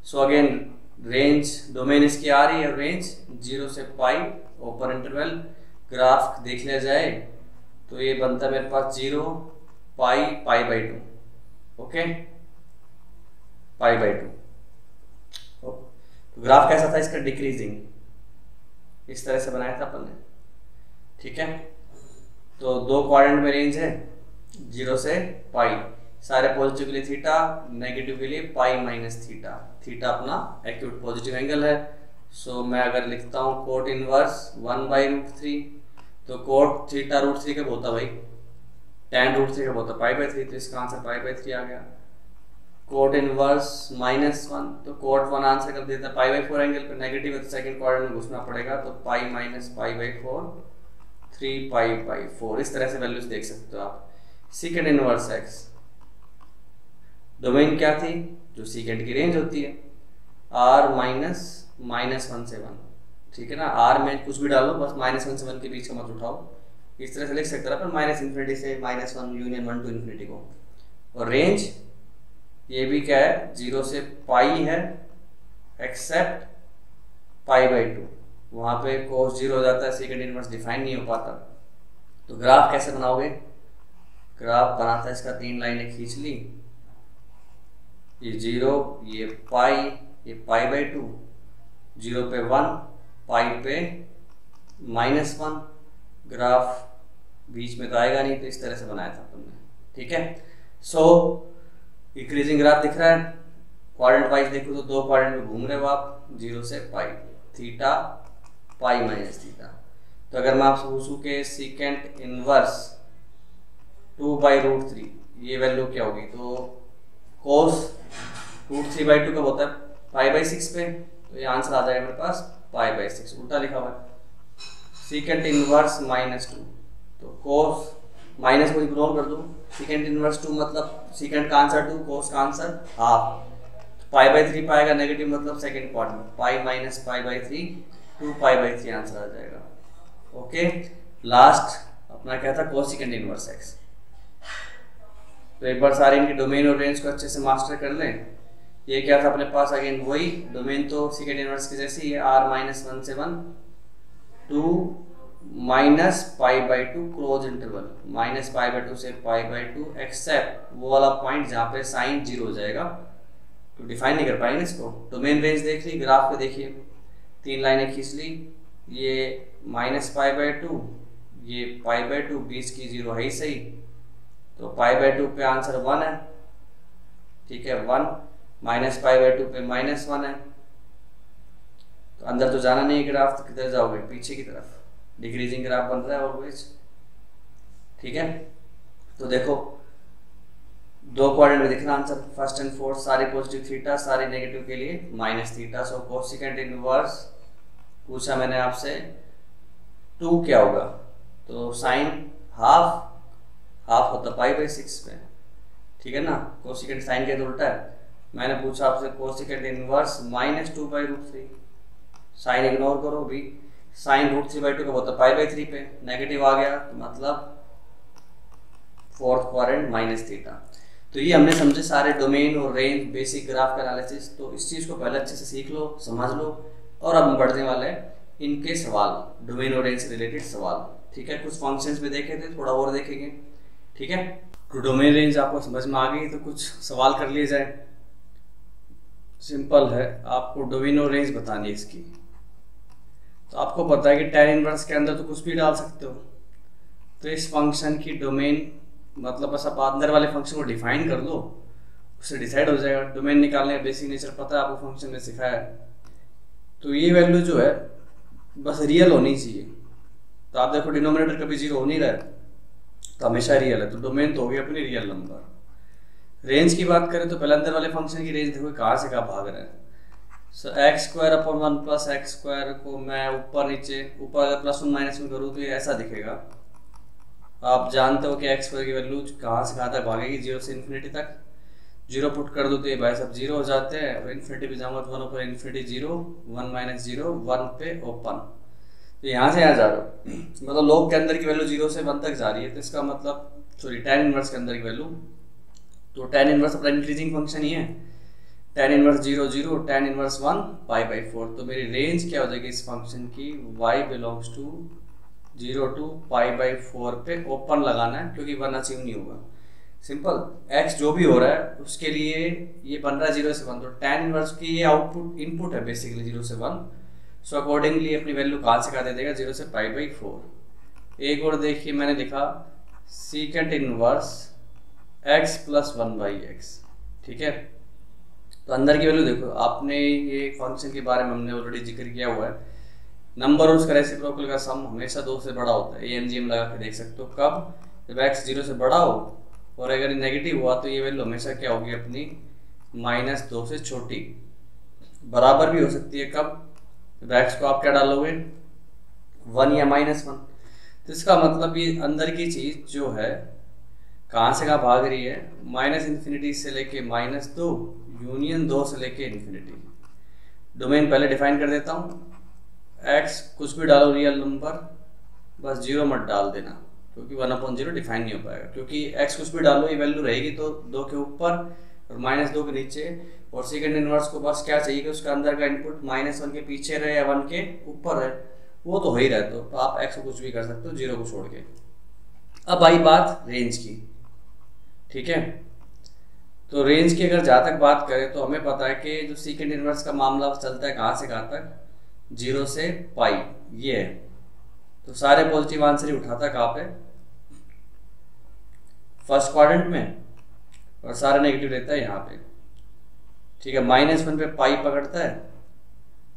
so again range domain इसकी आ रही है, रेंज 0 से π, ओपन इंटरवल। ग्राफ देख लिया जाए तो ये बनता है मेरे पास 0 π π/2, ओके, π/2। तो ग्राफ कैसा था इसका, डिक्रीजिंग, इस तरह से बनाया था अपन ने, ठीक है। तो 2 क्वाड्रेंट में रेंज है 0 से पाई, सारे पॉजिटिव के लिए थीटा, नेगेटिव के लिए पाई माइनस थीटा। थीटा अपना एक्यूट पॉजिटिव एंगल है। सो मैं अगर लिखता हूँ कोट इनवर्स 1/√3, तो कोट थीटा √3 कब होता भाई, tan √3 कब होता π/3, तो इसका आंसर π/3 आ गया। कोट इनवर्स -1, तो कोट 1 आंसर कब देता है π/4 एंगल पे, नेगेटिव है तो सेकंड क्वाड्रेंट में घुसना पड़ेगा, तो पाई माइनस π/4 3π/4। इस तरह से वैल्यूज देख सकते हो आप। सीकेंड इनवर्स x, डोमेन क्या थी, जो सीकेंड की रेंज होती है, r -1 से 1, ठीक है ना। r में कुछ भी डालो, बस -1 से 1 के बीच का मत उठाओ। इस तरह से लिख सकते हैं अपन -∞ से -1 यूनियन 1 to ∞ को। और रेंज ये भी क्या है, 0 से पाई है एक्सेप्ट π/2। वहाँ पे cos 0 हो जाता है, सेकंड इनवर्स डिफाइन नहीं हो पाता। तो ग्राफ कैसे बनाओगे, ग्राफ बनाता है इसका 3 लाइनें खींच ली, ये 0, ये पाई, ये π/2, 0 पे 1, पाई पे -1। ग्राफ बीच में तो आएगा नहीं, तो इस तरह से बनाया था अपन ने, ठीक है। सो इंक्रीजिंग ग्राफ दिख रहा है। क्वाड्रेंट वाइज देखो तो 2 क्वाड्रेंट में घूम रहे हो आप, 0 से पाई, थीटा पाई माइनस थीटा। तो अगर मैं आपसे पूछूं कि सीकेंट इनवर्स 2/√3 ये वैल्यू क्या होगी, तो कोस √3/2 कब होता है π/6 पे, तो ये आंसर आ जाएगा मेरे पास π/6। उल्टा लिखा हुआ है। सीकेंट इनवर्स -2, तो कोस माइनस को इग्नोर कर दो, सीकेंट इनवर्स 2 मतलब सीकेंट का आंसर 2, कोस का आंसर हाफ, π/3 पाएगा नेगेटिव मतलब second quadrant, pi minus π/3 2π/3 answer आ जाएगा। ओके, लास्ट अपना क्या था, कोसिकेंट इनवर्स x। तो एक बार सारे इनके डोमेन और रेंज को अच्छे से मास्टर कर लें। ये क्या था अपने पास, अगेन वही डोमेन तो सेकंड इनवर्स की जैसी ही है, r -1 से 1 2 -π/2 क्लोज इंटरवल, -π/2 से π/2 एक्सेप्ट वो वाला पॉइंट जहाँ पे साइन 0 हो जाएगा, तो डिफाइन नहीं कर पाएंगे इसको। डोमेन रेंज देख ली, ग्राफ पे देखिए 3 लाइनें खींच ली, ये -π/2, ये π/2, बीच की 0 है ही सही, तो π/2 पे आंसर 1 है, ठीक है 1, -π/2 पे -1 है। तो अंदर तो जाना नहीं है ग्राफ, तो किधर जाओगे, पीछे की तरफ। डिक्रीजिंग ग्राफ बन रहा है ऑलवेज, ठीक है। तो देखो 2 क्वाड्रेंट में दिखना आंसर, फर्स्ट एंड फोर्थ सारे पॉजिटिव थीटा, सारे नेगेटिव के लिए माइनस थीटा। सो कोसिकेंट इनवर्स पूछा मैंने आपसे 2 क्या होगा, तो साइन हाफ होता π/6 पे, ठीक है ना। कोसिकेंट साइन के उल्टा है। मैंने पूछा आपसे कोसिकेंट इनवर्स -2/√3, साइन इग्नोर करो भी, साइन √3/2 का होता π/3 पे, नेगेटिव आ गया तो मतलब फोर्थ क्वाड्रेंट -θ। तो ये हमने समझे सारे डोमेन और रेंज, बेसिक ग्राफ का एनालिसिस। तो इस चीज़ को पहले अच्छे से सीख लो, समझ लो। और अब हम बढ़ने वाले हैं इनके सवाल, डोमेन और रेंज से रिलेटेड सवाल, ठीक है। कुछ फंक्शंस भी देखे थे, थोड़ा और देखेंगे, ठीक है। तो डोमेन रेंज आपको समझ में आ गई, तो कुछ सवाल कर लिए जाए। सिंपल है, आपको डोमेन और रेंज बतानी है इसकी। तो आपको पता है कि tan इनवर्स के अंदर तो कुछ भी डाल सकते हो, तो इस फंक्शन की डोमेन मतलब बस आप अंदर वाले फंक्शन को डिफाइन कर लो, उससे डिसाइड हो जाएगा। डोमेन निकालने का बेसिक नेचर पता है आपको, फंक्शन में सिखाया है। तो ये वैल्यू जो है बस रियल होनी चाहिए। तो आप देखो डिनोमिनेटर कभी 0 हो नहीं रहा है, तो हमेशा रियल है, तो डोमेन तो होगी अपनी रियल नंबर। रेंज की बात करें तो पहले अंदर वाले फंक्शन की रेंज देखो कहाँ से कहाँ भाग रहा है। सो x² 1 + x² को मैं ऊपर नीचे, ऊपर अगर +1 - 1 करूँ तो ये ऐसा दिखेगा। आप जानते हो कि x² की वैल्यू कहाँ से कहाँ तक भागेगी, 0 से ∞ तक। 0 पुट कर दो तो ये भाई सब 0 हो जाते हैं, और इन्फिनिटी पे जाऊँगा तो 1 ऊपर ∞ 0 1 - 0 1 पे ओपन। तो यहाँ से यहाँ जा रहा हो, मतलब लोग के अंदर की वैल्यू 0 से 1 तक जा रही है, तो इसका मतलब सॉरी tan इनवर्स के अंदर की वैल्यू, तो tan इनवर्स अपना इंक्रीजिंग फंक्शन ही है। tan inverse 0 0, tan inverse 1 π/4। तो मेरी रेंज क्या हो जाएगी इस फंक्शन की, y बिलोंग्स टू 0 to π/4 पे ओपन लगाना है, क्योंकि 1 अचीव नहीं होगा। सिंपल, x जो भी हो रहा है उसके लिए ये बन रहा है 0 से 1, तो tan इनवर्स की ये आउटपुट इनपुट है बेसिकली 0 से 1। सो अकॉर्डिंगली अपनी वैल्यू कहाँ से कहाँ दे देगा, 0 से π/4। एक और देखिए मैंने लिखा secant inverse x plus 1/x, ठीक है। तो अंदर की वैल्यू देखो, आपने ये फंक्शन के बारे में हमने ऑलरेडी जिक्र किया हुआ है, नंबर और उसका रेसिप्रोकल का सम हमेशा 2 से बड़ा होता है। ANGM लगा के देख सकते हो, कब? जब x 0 से बड़ा हो, और अगर नेगेटिव हुआ तो ये वैल्यू हमेशा क्या होगी अपनी, -2 से छोटी। बराबर भी हो सकती है कब? जब x को आप क्या डालोगे, 1 या -1। तो इसका मतलब ये अंदर की चीज जो है कहाँ से कहाँ भाग रही है, -∞ से लेके -2 यूनियन 2 से लेके इन्फिनिटी। डोमेन पहले डिफाइन कर देता हूँ, x कुछ भी डालो रियल नंबर, बस 0 मत डाल देना, क्योंकि 1/0 डिफाइन नहीं हो पाएगा, क्योंकि x कुछ भी डालो ये वैल्यू रहेगी तो 2 के ऊपर और -2 के नीचे। और सेकंड इनवर्स को बस क्या चाहिए कि उसका अंदर का इनपुट -1 के पीछे रहे या 1 के ऊपर रहे, वो तो हो ही रहा है। तो आप x को कुछ भी कर सकते हो 0 को छोड़ के। अब आई बात रेंज की, ठीक है। तो रेंज की अगर जहाँ तक बात करें तो हमें पता है कि जो सेकंड इनवर्स का मामला चलता है कहाँ से कहाँ तक, 0 से पाई, ये है। तो सारे पॉजिटिव आंसर ही उठाता है कहाँ पे, फर्स्ट क्वाड्रेंट में, और सारे नेगेटिव रहता है यहाँ पे, ठीक है। -1 पे पाई पकड़ता है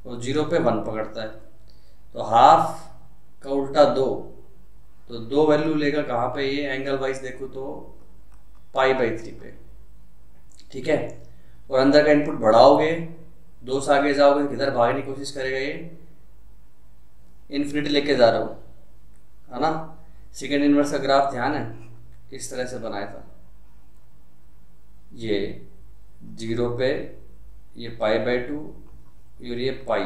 और 0 पे 1 पकड़ता है। तो हाफ का उल्टा 2, तो 2 वैल्यू लेगा कहाँ पे, ये एंगल वाइज देखो तो π/3 पे, ठीक है। और अंदर का इनपुट बढ़ाओगे, 2 से आगे जाओगे, किधर भागने की कोशिश करेगा, ये इन्फिनिटी लेके जा रहा हूँ, है ना। सेकेंड इनवर्स का ग्राफ ध्यान है, इस तरह से बनाया था, ये 0 पे ये π/2 और ये पाई,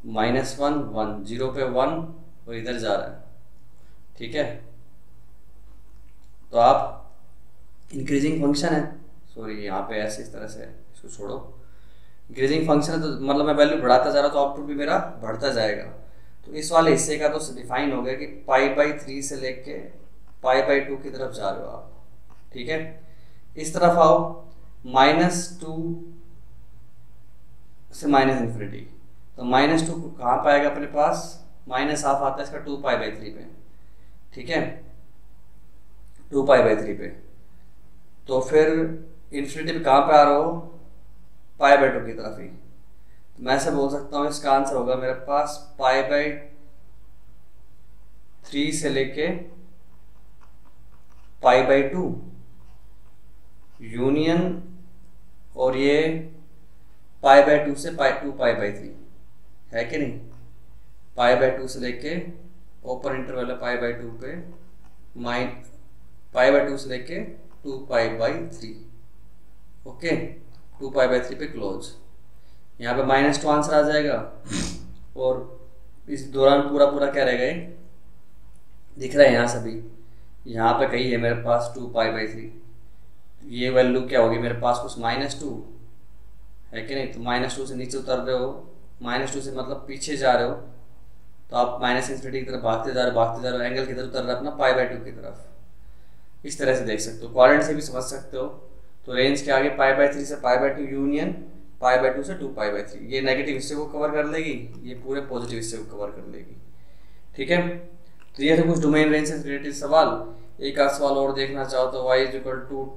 -1 1, 0 पे 1 और इधर जा रहा है, ठीक है। तो आप इंक्रीजिंग फंक्शन है, सॉरी यहाँ पे ऐसे इस तरह से, इसको छोड़ो, इंक्रीजिंग फंक्शन है, तो मतलब मैं वैल्यू बढ़ाता जा रहा हूँ तो आउटपुट भी मेरा बढ़ता जाएगा। तो इस वाले हिस्से का तो डिफाइन हो गया कि π/3 से लेके π/2 की तरफ जा रहे हो आप, ठीक है। इस तरफ आओ, -2 से -∞, तो -2 कहाँ पाएगा अपने पास, -½ आता है इसका 2π/3 पे, ठीक है, 2π/3 पे। तो फिर इन्फिनिटी पे कहाँ पे आ रहा हो, π/2 की तरफ ही। तो मैं ऐसे बोल सकता हूँ इसका आंसर होगा मेरे पास π/3 से लेके π/2 यूनियन, और ये π/2 से 2π/3 है कि नहीं, π/2 से लेके ओपन इंटरवल है π/2 पे, π/2 से लेके 2π/3, ओके, 2π/3 पे क्लोज। यहाँ पे -2 आंसर आ जाएगा, और इस दौरान पूरा क्या रहेगा, ये दिख रहा है यहाँ सभी, यहाँ पे कहीं है मेरे पास 2π/3, ये वैल्यू क्या होगी मेरे पास, कुछ -2 है कि नहीं। तो -2 से नीचे उतर रहे हो, -2 से मतलब पीछे जा रहे हो, तो आप -∞ की तरफ भागते जा रहे हो, एंगल किधर उतर रहा है अपना, π/2 की तरफ। इस तरह से देख सकते हो, क्वाड्रेंट से भी समझ सकते हो। तो रेंज के आगे π/3 से π/2 यूनियन, π/2 से 2π/3, ये नेगेटिव हिस्से को कवर कर लेगी, ये पूरे पॉजिटिव हिस्से को कवर कर लेगी, ठीक है। तो ये थे कुछ डोमेन रेंज से रिलेटेड सवाल। एक आध सवाल और देखना चाहो तो y =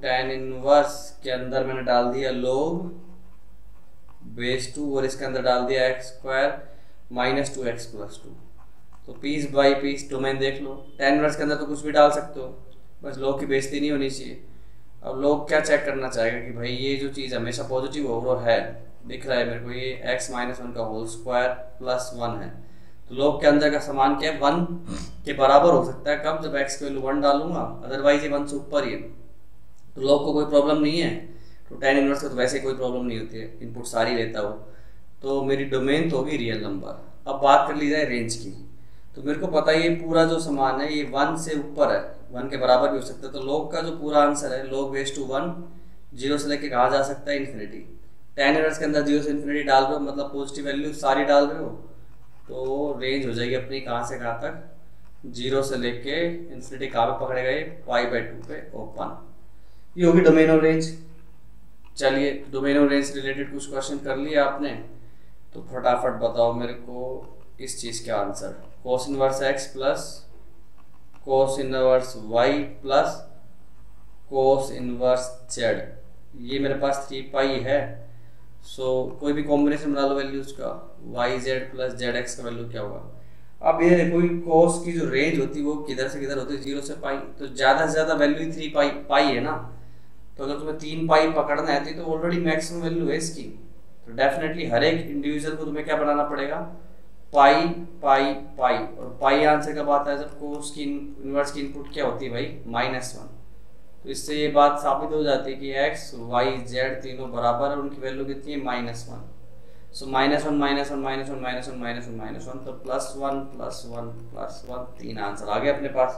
tan इनवर्स के अंदर मैंने डाल दिया log बेस 2 और इसके अंदर डाल दिया x² - 2x + 2। तो पीस बाय पीस डोमेन देख लो। tan इनवर्स के अंदर तो कुछ भी डाल सकते हो, बस log की बेइज्जती नहीं होनी चाहिए। अब log क्या चेक करना चाहेगा कि भाई ये जो चीज़ हमेशा पॉजिटिव हो वो है, दिख रहा है मेरे को, ये x - 1 का होल स्क्वायर प्लस 1 है। तो log के अंदर का समान क्या है, 1 के बराबर हो सकता है, कब, जब x की वैल्यू 1 डालूंगा, अदरवाइज ये 1 से ऊपर ही है। तो log को कोई प्रॉब्लम नहीं है। तो tan इनवर्स को तो वैसे कोई प्रॉब्लम नहीं होती है, इनपुट सारी लेता हो। तो मेरी डोमेन तो होगी रियल नंबर। अब बात कर ली जाए रेंज की। तो मेरे को पता है ये पूरा जो समान है ये 1 से ऊपर है, 1 के बराबर भी हो सकता है। तो log का जो पूरा आंसर है log बेस 1 0 से लेके कहाँ जा सकता है, इन्फिनिटी। tan इनवर्स के अंदर 0 से इन्फिनिटी डाल रहे हो, मतलब पॉजिटिव वैल्यू सारी डाल रहे हो, तो रेंज हो जाएगी अपनी कहाँ से कहाँ तक, 0 से लेके इन्फिनिटी कहाँ पे पकड़े गए, π/2 पे ओपन। ये होगी डोमेन ऑफ रेंज। चलिए डोमेन ऑफ रेंज से रिलेटेड कुछ क्वेश्चन कर लिया आपने, तो फटाफट बताओ मेरे को इस चीज़ के answer. cos inverse x plus cos inverse Y plus cos inverse Z, ये मेरे पास 3 पाई है। सो कोई भी कॉम्बिनेशन बना लो वैल्यूज का, Y Z plus Z X का वैल्यू क्या होगा। अब ये देखो कोस की जो रेंज होती है वो किधर से किधर होती है, 0 से पाई, तो ज़्यादा से ज़्यादा वैल्यू ही 3 पाई है ना। तो अगर तुम्हें 3 पाई पकड़ना है तो ऑलरेडी मैक्सिमम वैल्यू है इसकी, तो डेफिनेटली हर एक इंडिविजुअल को तुम्हें क्या बनाना पड़ेगा, पाई पाई पाई। और पाई आंसर कब आता है, जब कोस की इनवर्स की इनपुट क्या होती है भाई, -1। तो इससे ये बात साबित हो जाती है कि एक्स वाई जेड तीनों बराबर है, उनकी वैल्यू कितनी है, -1। सो -1 -1 -1 -1 -1 -1 तो +1 +1 +1, 3 आंसर आ गए अपने पास।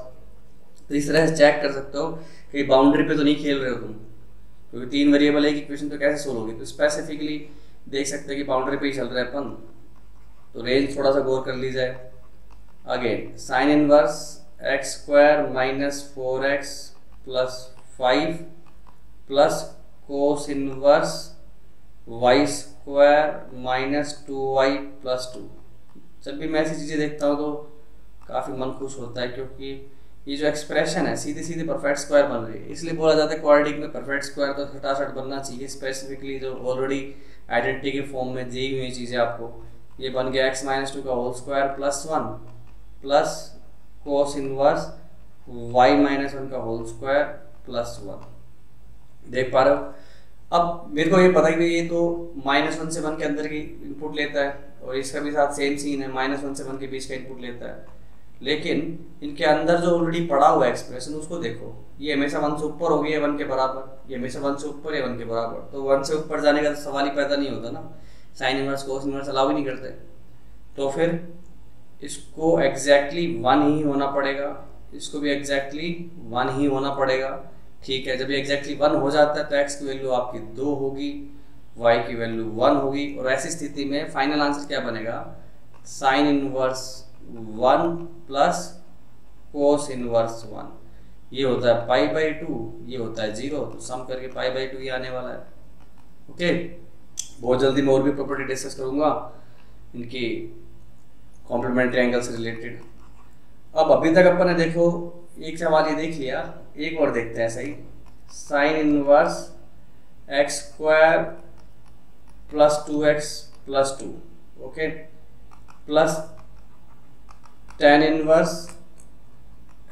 तो इस तरह से चेक कर सकते हो कि बाउंड्री पे तो नहीं खेल रहे हो तुम, क्योंकि 3 वेरिएबल है कि इक्वेशन तो कैसे सोल्व होगी। तो स्पेसिफिकली देख सकते हैं कि बाउंड्री पे ही चल रहा है अपन, तो रेंज थोड़ा सा गौर कर ली जाए। Again sine inverse x² - 4x + 5 plus cos inverse y² - 2y + 2। जब भी मैं ऐसी चीज़ें देखता हूँ तो काफ़ी मन खुश होता है, क्योंकि ये जो एक्सप्रेशन है सीधे सीधे परफेक्ट स्क्वायर बन रही है। इसलिए बोला जाता है क्वाड्रेटिक में परफेक्ट स्क्वायर तो फटाफट बनना चाहिए, स्पेसिफिकली जो ऑलरेडी आइडेंटिटी के फॉर्म में दी हुई चीज़ें आपको। ये बन गया x - 2 का whole square +1 plus cos inverse y - 1 का होल स्क्वायर +1। देख पा रहे हो। अब मेरे को ये पता है कि ये तो -1 से 1 के अंदर की इनपुट लेता है, और इसका भी साथ सेम सीन है, -1 से 1 के बीच का इनपुट लेता है। लेकिन इनके अंदर जो ऑलरेडी पड़ा हुआ एक्सप्रेशन उसको देखो, ये हमेशा 1 से ऊपर होगी या 1 के बराबर, ये हमेशा 1 से ऊपर या 1 के बराबर। तो 1 से ऊपर जाने का सवाल ही पैदा नहीं होता ना, sine inverse cos inverse allow ही नहीं करते। तो फिर इसको एग्जैक्टली 1 ही होना पड़ेगा, इसको भी एग्जैक्टली 1 ही होना पड़ेगा। ठीक है, जब ये एग्जैक्टली 1 हो जाता है तो x की वैल्यू आपकी 2 होगी, y की वैल्यू 1 होगी, और ऐसी स्थिति में फाइनल आंसर क्या बनेगा, sign inverse 1 plus cos inverse 1। ये होता है π/2, ये होता है 0, तो सम करके π/2 ही आने वाला है। ओके, बहुत जल्दी मैं और भी प्रॉपर्टी डिस्कस करूंगा इनकी कॉम्प्लीमेंट्री एंगल से रिलेटेड। अब अभी तक अपन ने देखो एक सवाल ये देख लिया, एक और देखते हैं सही। Sine inverse x² + 2x + 2, okay, plus tan inverse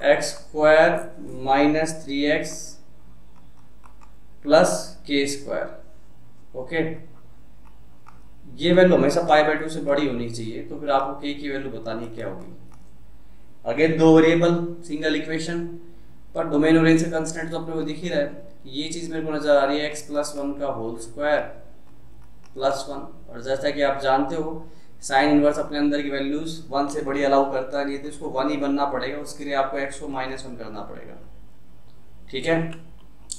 x² - 3x + k², okay. ये वैल्यू हमेशा π/2 से बड़ी होनी चाहिए, तो फिर आपको k की वैल्यू बतानी क्या होगी। अगेन 2 वेरिएबल सिंगल इक्वेशन, पर डोमेन और रेंज से कंस्टेंट तो अपने को दिख ही रहा है। ये चीज़ मेरे को नजर आ रही है x + 1 का होल स्क्वायर +1, और जैसा कि आप जानते हो साइन इनवर्स अपने अंदर की वैल्यूज 1 से बड़ी अलाउ करता है, नहीं तो इसको 1 ही बनना पड़ेगा, उसके लिए आपको x को -1 करना पड़ेगा। ठीक है,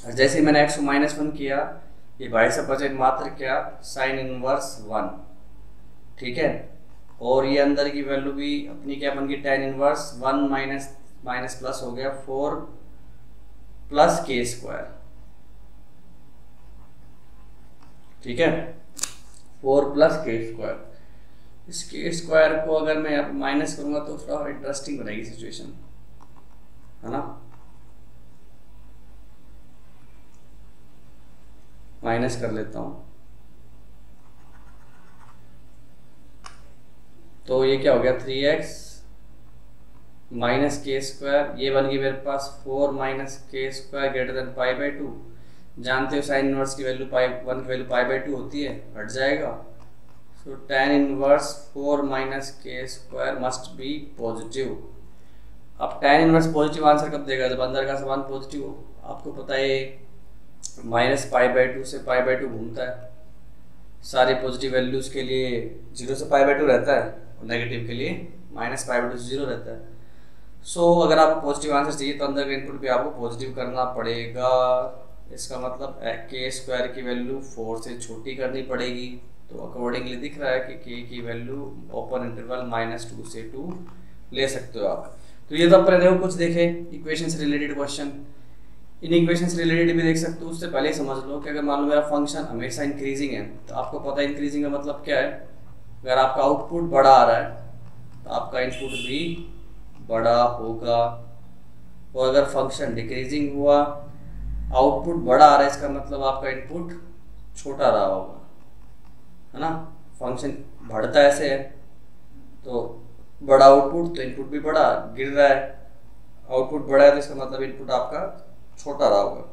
और जैसे ही मैंने x को -1 किया, ये भाई सब बचे मात्र क्या, साइन इनवर्स 1। ठीक है, और ये अंदर की वैल्यू भी अपनी क्या बन गई, tan इनवर्स 1 माइनस प्लस हो गया 4 + k²। ठीक है, 4 + k²। इस k² को अगर मैं अब माइनस करूंगा तो थोड़ा इंटरेस्टिंग बनेगी सिचुएशन, है ना। माइनस कर लेता हूं, तो ये क्या हो गया, 3x - k²। ये बन गई मेरे पास 4 - k² > π/2। जानते हो साइन इनवर्स की वैल्यू 1 की वैल्यू π/2 होती है, हट जाएगा। सो tan inverse 4 - k² must be positive. अब tan इनवर्स पॉजिटिव आंसर कब देगा, जब अंदर का समान पॉजिटिव हो। आपको पता है -π/2 से π/2 घूमता है, सारे पॉजिटिव वैल्यूज के लिए 0 से π/2 रहता है, और नेगेटिव के लिए -π/2 से 0 रहता है। सो अगर आपको पॉजिटिव आंसर चाहिए तो अंदर का इनपुट भी आपको पॉजिटिव करना पड़ेगा। इसका मतलब k² की वैल्यू 4 से छोटी करनी पड़ेगी। तो अकॉर्डिंगली दिख रहा है कि k की वैल्यू ओपन इंटरवल -2 से 2 ले सकते हो आप। तो ये तो अपने देखो कुछ देखे इक्वेशन से रिलेटेड क्वेश्चन, इन इक्वेशन से रिलेटेड भी देख सकते हो। उससे पहले समझ लो कि अगर मान लो मेरा फंक्शन हमेशा इंक्रीजिंग है, तो आपको पता है इंक्रीजिंग का मतलब क्या है। अगर आपका आउटपुट बड़ा आ रहा है तो आपका इनपुट भी बड़ा होगा। और अगर फंक्शन डिक्रीजिंग हुआ, आउटपुट बड़ा आ रहा है, इसका मतलब आपका इनपुट छोटा रहा होगा, है ना। फंक्शन बढ़ता ऐसे है तो बड़ा आउटपुट, तो इनपुट भी बड़ा, गिर रहा है आउटपुट बड़ा है तो इसका मतलब इनपुट आपका छोटा रहा होगा।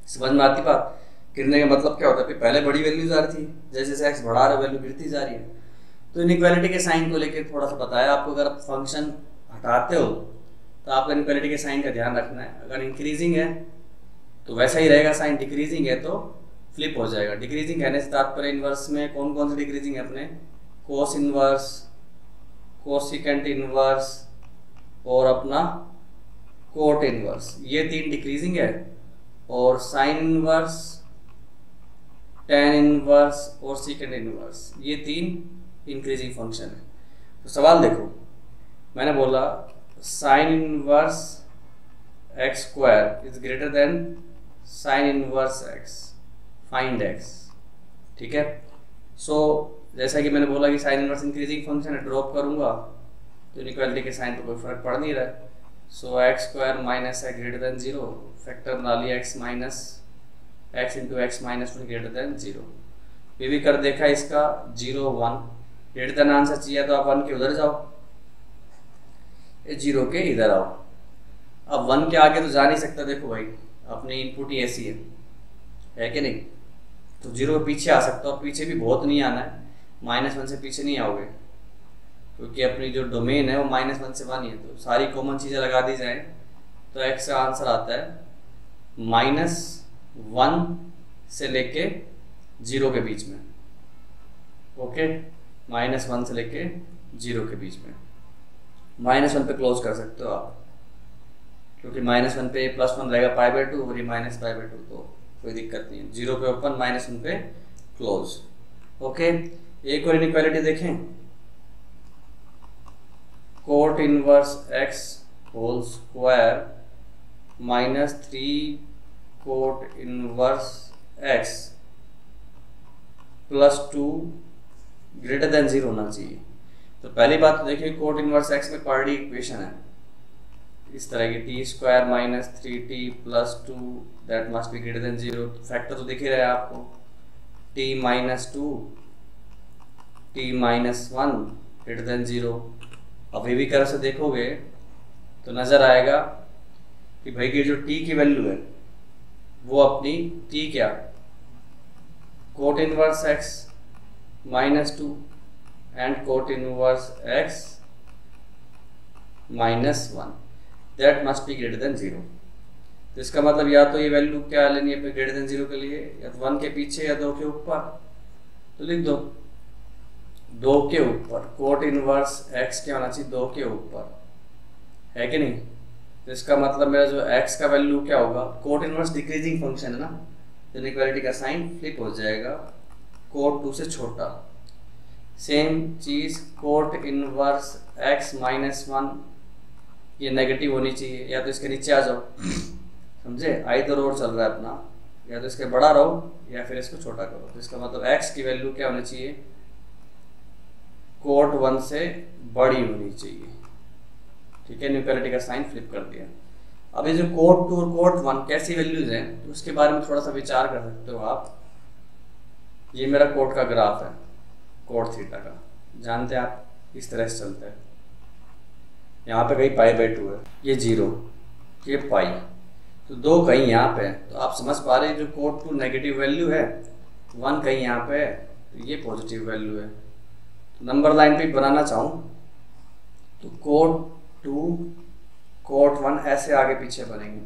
समझ में आती बात? गिरने का मतलब क्या होता है, पहले बड़ी वैल्यूज आ रही थी, जैसे जैसे एक्स बढ़ा रहा है वैल्यू गिरती जा रही है। तो इनइक्वालिटी के साइन को लेकर थोड़ा सा बताया आपको, अगर आप फंक्शन हटाते हो तो आपको इनइक्वालिटी के साइन का ध्यान रखना है। अगर इंक्रीजिंग है तो वैसा ही रहेगा साइन, डिक्रीजिंग है तो फ्लिप हो जाएगा। डिक्रीजिंग कहने से तात्पर्य इनवर्स में कौन कौन सी डिक्रीजिंग है अपने, कोस इनवर्स, कोसिकेंट इनवर्स और अपना कोट इनवर्स, ये 3 डिक्रीजिंग है। और साइन इनवर्स, टेन इनवर्स और सीकेंट इनवर्स, ये 3 इंक्रीजिंग फंक्शन है। तो सवाल देखो, मैंने बोला sign inverse x square is greater than sign inverse x, find x. ठीक है, सो जैसा कि मैंने बोला कि साइन इनवर्स इंक्रीजिंग फंक्शन है, ड्रॉप करूंगा तो इनइक्वालिटी के साइन पर कोई फर्क पड़ नहीं रहा है। So x square minus x greater than 0, factor बना लिया x minus x into x minus 1 greater than 0। ये भी कर देखा इसका 0 1 ग्रेटर देन आंसर चाहिए तो आप 1 के उधर जाओ, 0 के इधर आओ। अब 1 के आगे तो जा नहीं सकता, देखो भाई अपनी इनपुट ही ऐसी है कि नहीं, तो 0 के पीछे आ सकता, और पीछे भी बहुत नहीं आना है, -1 से पीछे नहीं आओगे क्योंकि अपनी जो डोमेन है वो -1 से 1 ही है। तो सारी कॉमन चीज़ें लगा दी जाए तो एक्स का आंसर आता है -1 से लेके 0 के बीच में। ओके, -1 से लेके 0 के बीच में, -1 पे क्लोज कर सकते हो आप, क्योंकि -1 पे +1 रहेगा π/2 और ये -π/2, तो कोई दिक्कत नहीं है। 0 पे ओपन, -1 पे क्लोज। ओके, एक और इनइक्वालिटी देखें, cot inverse X whole square -3 cot inverse X +2 greater than 0 होना चाहिए। तो पहली बात तो देखिए, कोट इनवर्स एक्स में क्वाड्रेटिक इक्वेशन है इस तरह की, t square -3t +2 that must be greater than 0। Factor तो दिख ही रहा है आपको, t -2 t -1 ग्रेटर देन 0। अब ये भी कर से देखोगे तो नज़र आएगा कि भाई की जो t की वैल्यू है वो अपनी t क्या, coat inverse x -2 and quote inverse x -1 that must be greater than 0। तो इसका मतलब या तो ये वैल्यू क्या लेनी है ग्रेटर देन 0 के लिए, या तो 1 के पीछे या 2 के ऊपर। तो लिख दो 2 के ऊपर, कोट इनवर्स x क्या होना चाहिए 2 के ऊपर, है कि नहीं। तो इसका मतलब मेरा जो x का वैल्यू क्या होगा, कोट इनवर्स डिक्रीजिंग फंक्शन है ना, तो इनइक्वालिटी का साइन फ्लिप हो जाएगा, कोट 2 से छोटा। सेम चीज कोट इनवर्स x -1, ये नेगेटिव होनी चाहिए, या तो इसके नीचे आ जाओ, समझे, आइदर और चल रहा है अपना, या तो इसके बड़ा रहो या फिर इसको छोटा करो। तो इसका मतलब x की वैल्यू क्या होनी चाहिए, कोट 1 से बड़ी होनी चाहिए। ठीक है, इनइक्वालिटी का साइन फ्लिप कर दिया। अब ये जो कोट 2 और कोट 1 कैसी वैल्यूज हैं, तो उसके बारे में थोड़ा सा विचार कर सकते हो आप। ये मेरा कोट का ग्राफ है, कोट थीटा का, जानते हैं आप, इस तरह से चलता है। यहाँ पे कहीं π/2 है, ये 0, ये पाई, तो 2 कहीं यहाँ पे है। तो आप समझ पा रहे हैं जो कोट 2 नेगेटिव वैल्यू है, 1 कहीं यहाँ पे है, तो ये पॉजिटिव वैल्यू है। नंबर लाइन पे बनाना चाहूँ तो कोट 2 कोट 1 ऐसे आगे पीछे बनेंगे।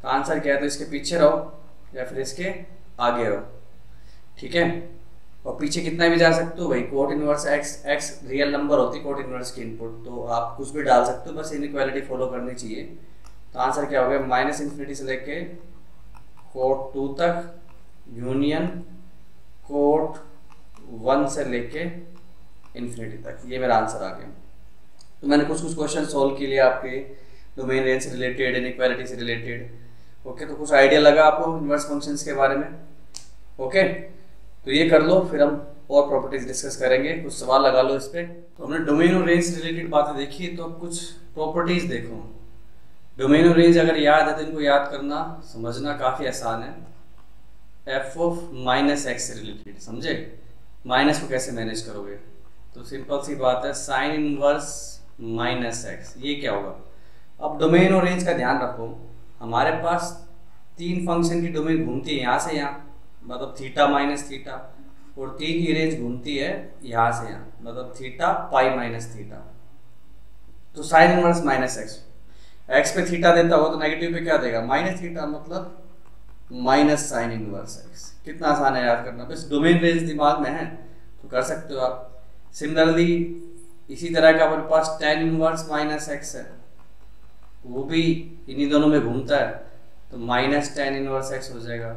तो आंसर क्या है, तो इसके पीछे रहो या फिर इसके आगे रहो। ठीक है, और पीछे कितना भी जा सकते हो भाई, coat inverse x real number होती है कोट इनवर्स की इनपुट, तो आप कुछ भी डाल सकते हो, बस इनइक्वालिटी फॉलो करनी चाहिए। तो आंसर क्या हो गया, -∞ से लेके कोट 2 तक यूनियन कोट 1 से लेके इन्फिनिटी तक, ये मेरा आंसर आ गया। तो मैंने कुछ क्वेश्चन सोल्व के लिए आपके डोमेन रेंज से रिलेटेड, इनइक्वालिटी से रिलेटेड। ओके, तो कुछ आइडिया लगा आपको इनवर्स फंक्शंस के बारे में। ओके, तो ये कर लो, फिर हम और प्रॉपर्टीज डिस्कस करेंगे। कुछ सवाल लगा लो इस पर। तो हमने डोमेन और रेंज से रिलेटेड बातें देखी, तो अब कुछ प्रॉपर्टीज देखो। डोमेन और रेंज अगर याद है तो इनको याद करना समझना काफ़ी आसान है। एफ ऑफ माइनस एक्स से रिलेटेड, समझे? माइनस को कैसे मैनेज करोगे? तो सिंपल सी बात है, साइन इनवर्स माइनस एक्स, ये क्या होगा? अब डोमेन और रेंज का ध्यान रखो, हमारे पास तीन फंक्शन की डोमेन घूमती है यहाँ से यहाँ, मतलब थीटा माइनस थीटा, और तीन की रेंज घूमती है यहाँ से यहाँ, मतलब थीटा पाई माइनस थीटा। तो sine inverse minus x, x पे थीटा देता हो तो नेगेटिव पे क्या देगा? माइनस थीटा, मतलब माइनस साइन इनवर्स एक्स। कितना आसान है याद करना, बस डोमेन रेंज दिमाग में है तो कर सकते हो आप। सिमिलरली इसी तरह का हमारे पास टेन इनवर्स माइनस एक्स है, वो भी इन्हीं दोनों में घूमता है, तो माइनस टेन इनवर्स एक्स हो जाएगा।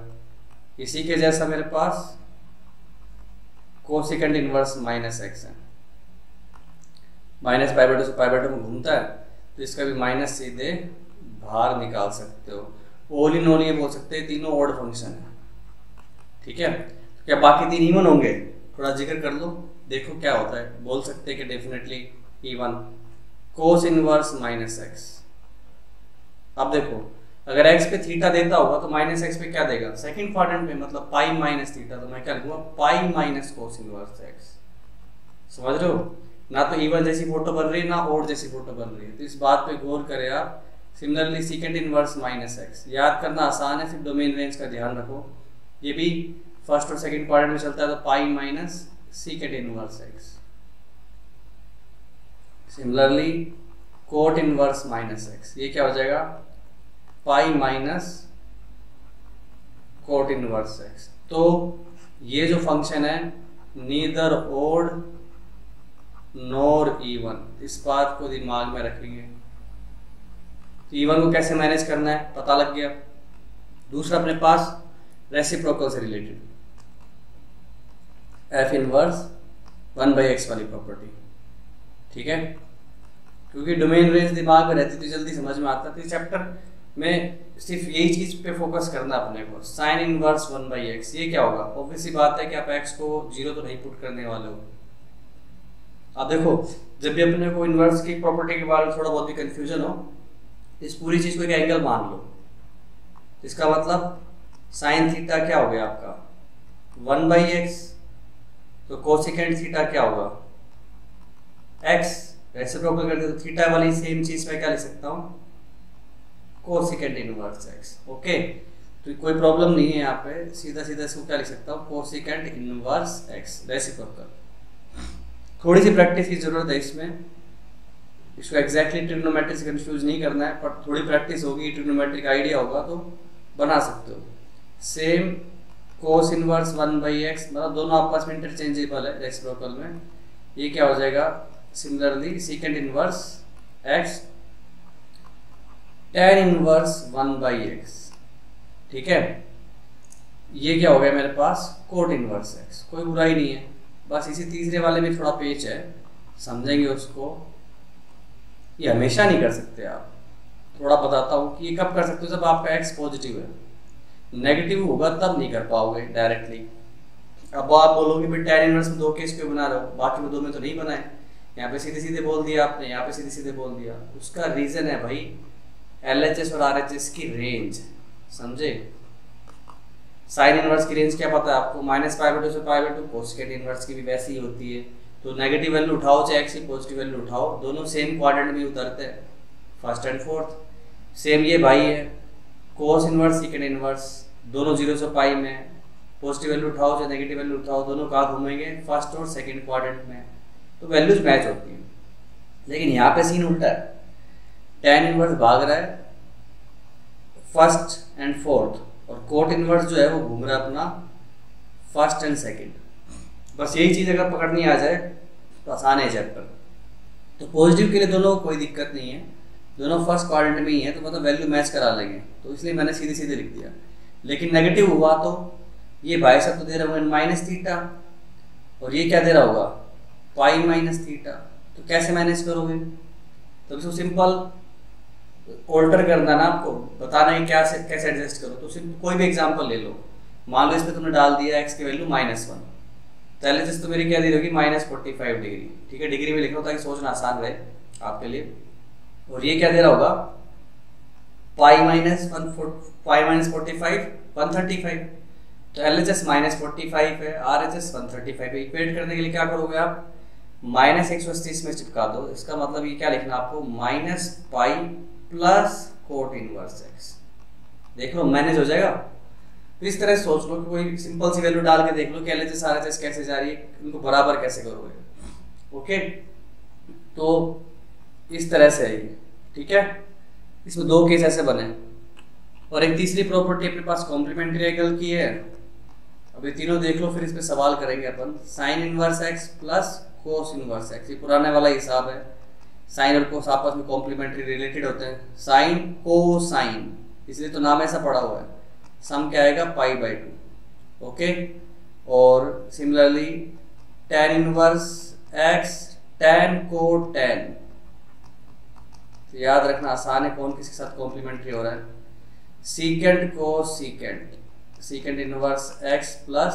इसी के जैसा मेरे पास कोसेकेंट इनवर्स माइनस एक्स है, माइनस पाई बाई टू से पाई बाई टू में घूमता है, तो इसका भी माइनस सीधे बाहर निकाल सकते हो। ऑल इन ऑल ये बोल सकते हैं तीनों ऑड फंक्शन है, ठीक है? तो क्या बाकी तीन इवन होंगे? थोड़ा जिक्र कर लो, देखो क्या होता है। बोल सकते हैं कि definitely even cos inverse minus x. अब देखो, अगर एक्स पे थीटा देता होगा तो माइनस एक्स पे क्या देगा? सेकंड क्वाड्रेंट पे, मतलब पाई माइनस थीटा, तो मैं क्या लिखूंगा? Pi minus cos inverse x. समझ रहे हो? ना तो इवन जैसी फोटो बन रही है, ना ऑड जैसी फोटो बन रही है, तो इस बात पे गौर करें आप। Similarly second inverse minus x, याद करना आसान है, सिर्फ डोमेन रेंज का ध्यान रखो। ये भी फर्स्ट और सेकंड क्वाड्रेंट में चलता है, तो pi minus second inverse x. Similarly coat inverse minus x, ये क्या हो जाएगा? Pi minus cot inverse x. तो ये जो फंक्शन है नीदर ऑड नॉर इवन, इस बात को दिमाग में रखेंगे। तो इवन को कैसे मैनेज करना है पता लग गया। दूसरा अपने पास रेसिप्रोकल से रिलेटेड एफ इनवर्स 1/x वाली प्रॉपर्टी, ठीक है? क्योंकि डोमेन रेंज दिमाग में रहती तो जल्दी समझ में आता। तो इस चैप्टर में सिर्फ यही चीज पे फोकस करना अपने को। साइन इनवर्स 1/x, ये क्या होगा? ऑब्वियस सी बात है कि आप x को 0 तो नहीं पुट करने वाले हो। अब देखो, जब भी अपने को इनवर्स की प्रॉपर्टी के बारे में थोड़ा बहुत भी कंफ्यूजन हो, इस पूरी चीज को एक एंगल मान लो। इसका मतलब साइन थीटा क्या हो गया आपका? 1/x, तो कोसेकेंट थीटा क्या होगा? x। रेसिप्रोकल करते तो थीटा वाली सेम चीज मैं क्या लिख सकता हूँ? Cosecant inverse x। ओके, तो कोई प्रॉब्लम नहीं है यहाँ पे, सीधा सीधा इसको क्या लिख सकता हूँ? Cosecant inverse x reciprocal. थोड़ी सी प्रैक्टिस की जरूरत है इसमें, इसको एग्जैक्टली ट्रिग्नोमेट्री से कंफ्यूज नहीं करना है, पर थोड़ी प्रैक्टिस होगी, ट्रिग्नोमेट्री का आइडिया होगा तो बना सकते हो। सेम कोस इनवर्स 1/x, मतलब दोनों आपस में इंटरचेंजेबल है रेसिप्रोकल में। ये क्या हो जाएगा? Similarly second inverse x tan inverse 1/x, ठीक है? ये क्या हो गया मेरे पास? Cot inverse x। कोई बुराई नहीं है, बस इसी तीसरे वाले में थोड़ा पेच है, समझेंगे उसको। ये हमेशा नहीं कर सकते आप, थोड़ा बताता हूँ कि ये कब कर सकते हो? जब आपका x पॉजिटिव है, नेगेटिव होगा तब नहीं कर पाओगे डायरेक्टली। अब आप बोलोगे भाई tan इनवर्स में दो केस क्यों बना रहे हो, बाकी में दो में तो नहीं बनाए, यहाँ पे सीधे सीधे बोल दिया आपने, यहाँ पे सीधे सीधे बोल दिया। उसका रीजन है भाई LHS और RHS की रेंज, समझे? साइन इनवर्स की रेंज क्या पता है आपको? -π/2 से π/2। कोसेकेंट इनवर्स की भी वैसी ही होती है, तो नेगेटिव वैल्यू उठाओ चाहे x की पॉजिटिव वैल्यू उठाओ, दोनों सेम क्वाड्रेंट में उतरते हैं, फर्स्ट एंड फोर्थ। सेम ये भाई है कोस इनवर्स सेकंड इनवर्स, दोनों 0 से पाई में, पॉजिटिव वैल्यू उठाओ चाहे नेगेटिव वैल्यू उठाओ, दोनों कहाँ घूमेंगे? फर्स्ट और सेकंड क्वाड्रेंट में, तो वैल्यूज मैच होती हैं। लेकिन यहाँ पे सीन उल्टा है, tan इनवर्स भाग रहा है फर्स्ट एंड फोर्थ, और कोट इनवर्स जो है वो घूम रहा है अपना फर्स्ट एंड सेकंड। बस यही चीज़ अगर पकड़नी आ जाए तो आसान है चैप्टर। तो पॉजिटिव के लिए दोनों कोई दिक्कत नहीं है, दोनों फर्स्ट क्वाड्रेंट में ही है, तो मतलब वैल्यू मैच करा लेंगे, तो इसलिए मैंने सीधे सीधे लिख दिया। लेकिन नेगेटिव हुआ तो ये भाई साहब तो दे रहे होंगे -θ, और ये क्या दे रहा होगा? π-θ। तो कैसे मैनेज करोगे? तो इसको सिंपल ऑल्टर करना ना, आपको बताना है क्या से कैसे एडजस्ट करो। तो सिर्फ कोई भी एग्जांपल ले लो, मान लो इस पे तुमने डाल दिया x की वैल्यू -1, तो LHS तो मेरी क्या दी होगी? -45 डिग्री, ठीक है? डिग्री में लिखो ताकि सोचना आसान रहे आपके लिए। और ये क्या दे रहा होगा? पाई माइनस 45 135, तो LHS -45 है, RHS 135 है। इक्वेट करने के लिए क्या करोगे आप, -180 इसमें चिपका दो। इसका मतलब ये क्या लिखना आपको, -pi plus cot inverse x. देख लो मैनेज हो जाएगा। तो इस तरह सोच लो कि कोई सिंपल सी वैल्यू डाल के देख लो कि LHS RHS कैसे जा रही है, उनको बराबर कैसे करोगे। ओके, तो इस तरह से है ये, ठीक है। इसमें दो केस ऐसे बने, और एक तीसरी प्रॉपर्टी अपने पास कॉम्प्लीमेंट्री एंगल की है। अब ये तीनों देख लो, फिर इस पे सवाल करेंगे अपन। Sine inverse x plus cos inverse x, ये पुराने वाला हिसाब है। साइन और कोस आपस में कॉम्प्लीमेंट्री रिलेटेड होते हैं। साइन कोसाइन, इसलिए तो नाम ऐसा पड़ा हुआ है। सम क्या आएगा, π/2। ओके, और similarly tan inverse x tan कोटैन, तो याद रखना आसान है कौन किसके साथ कॉम्प्लीमेंट्री हो रहा है। Secant cosecant, secant inverse x plus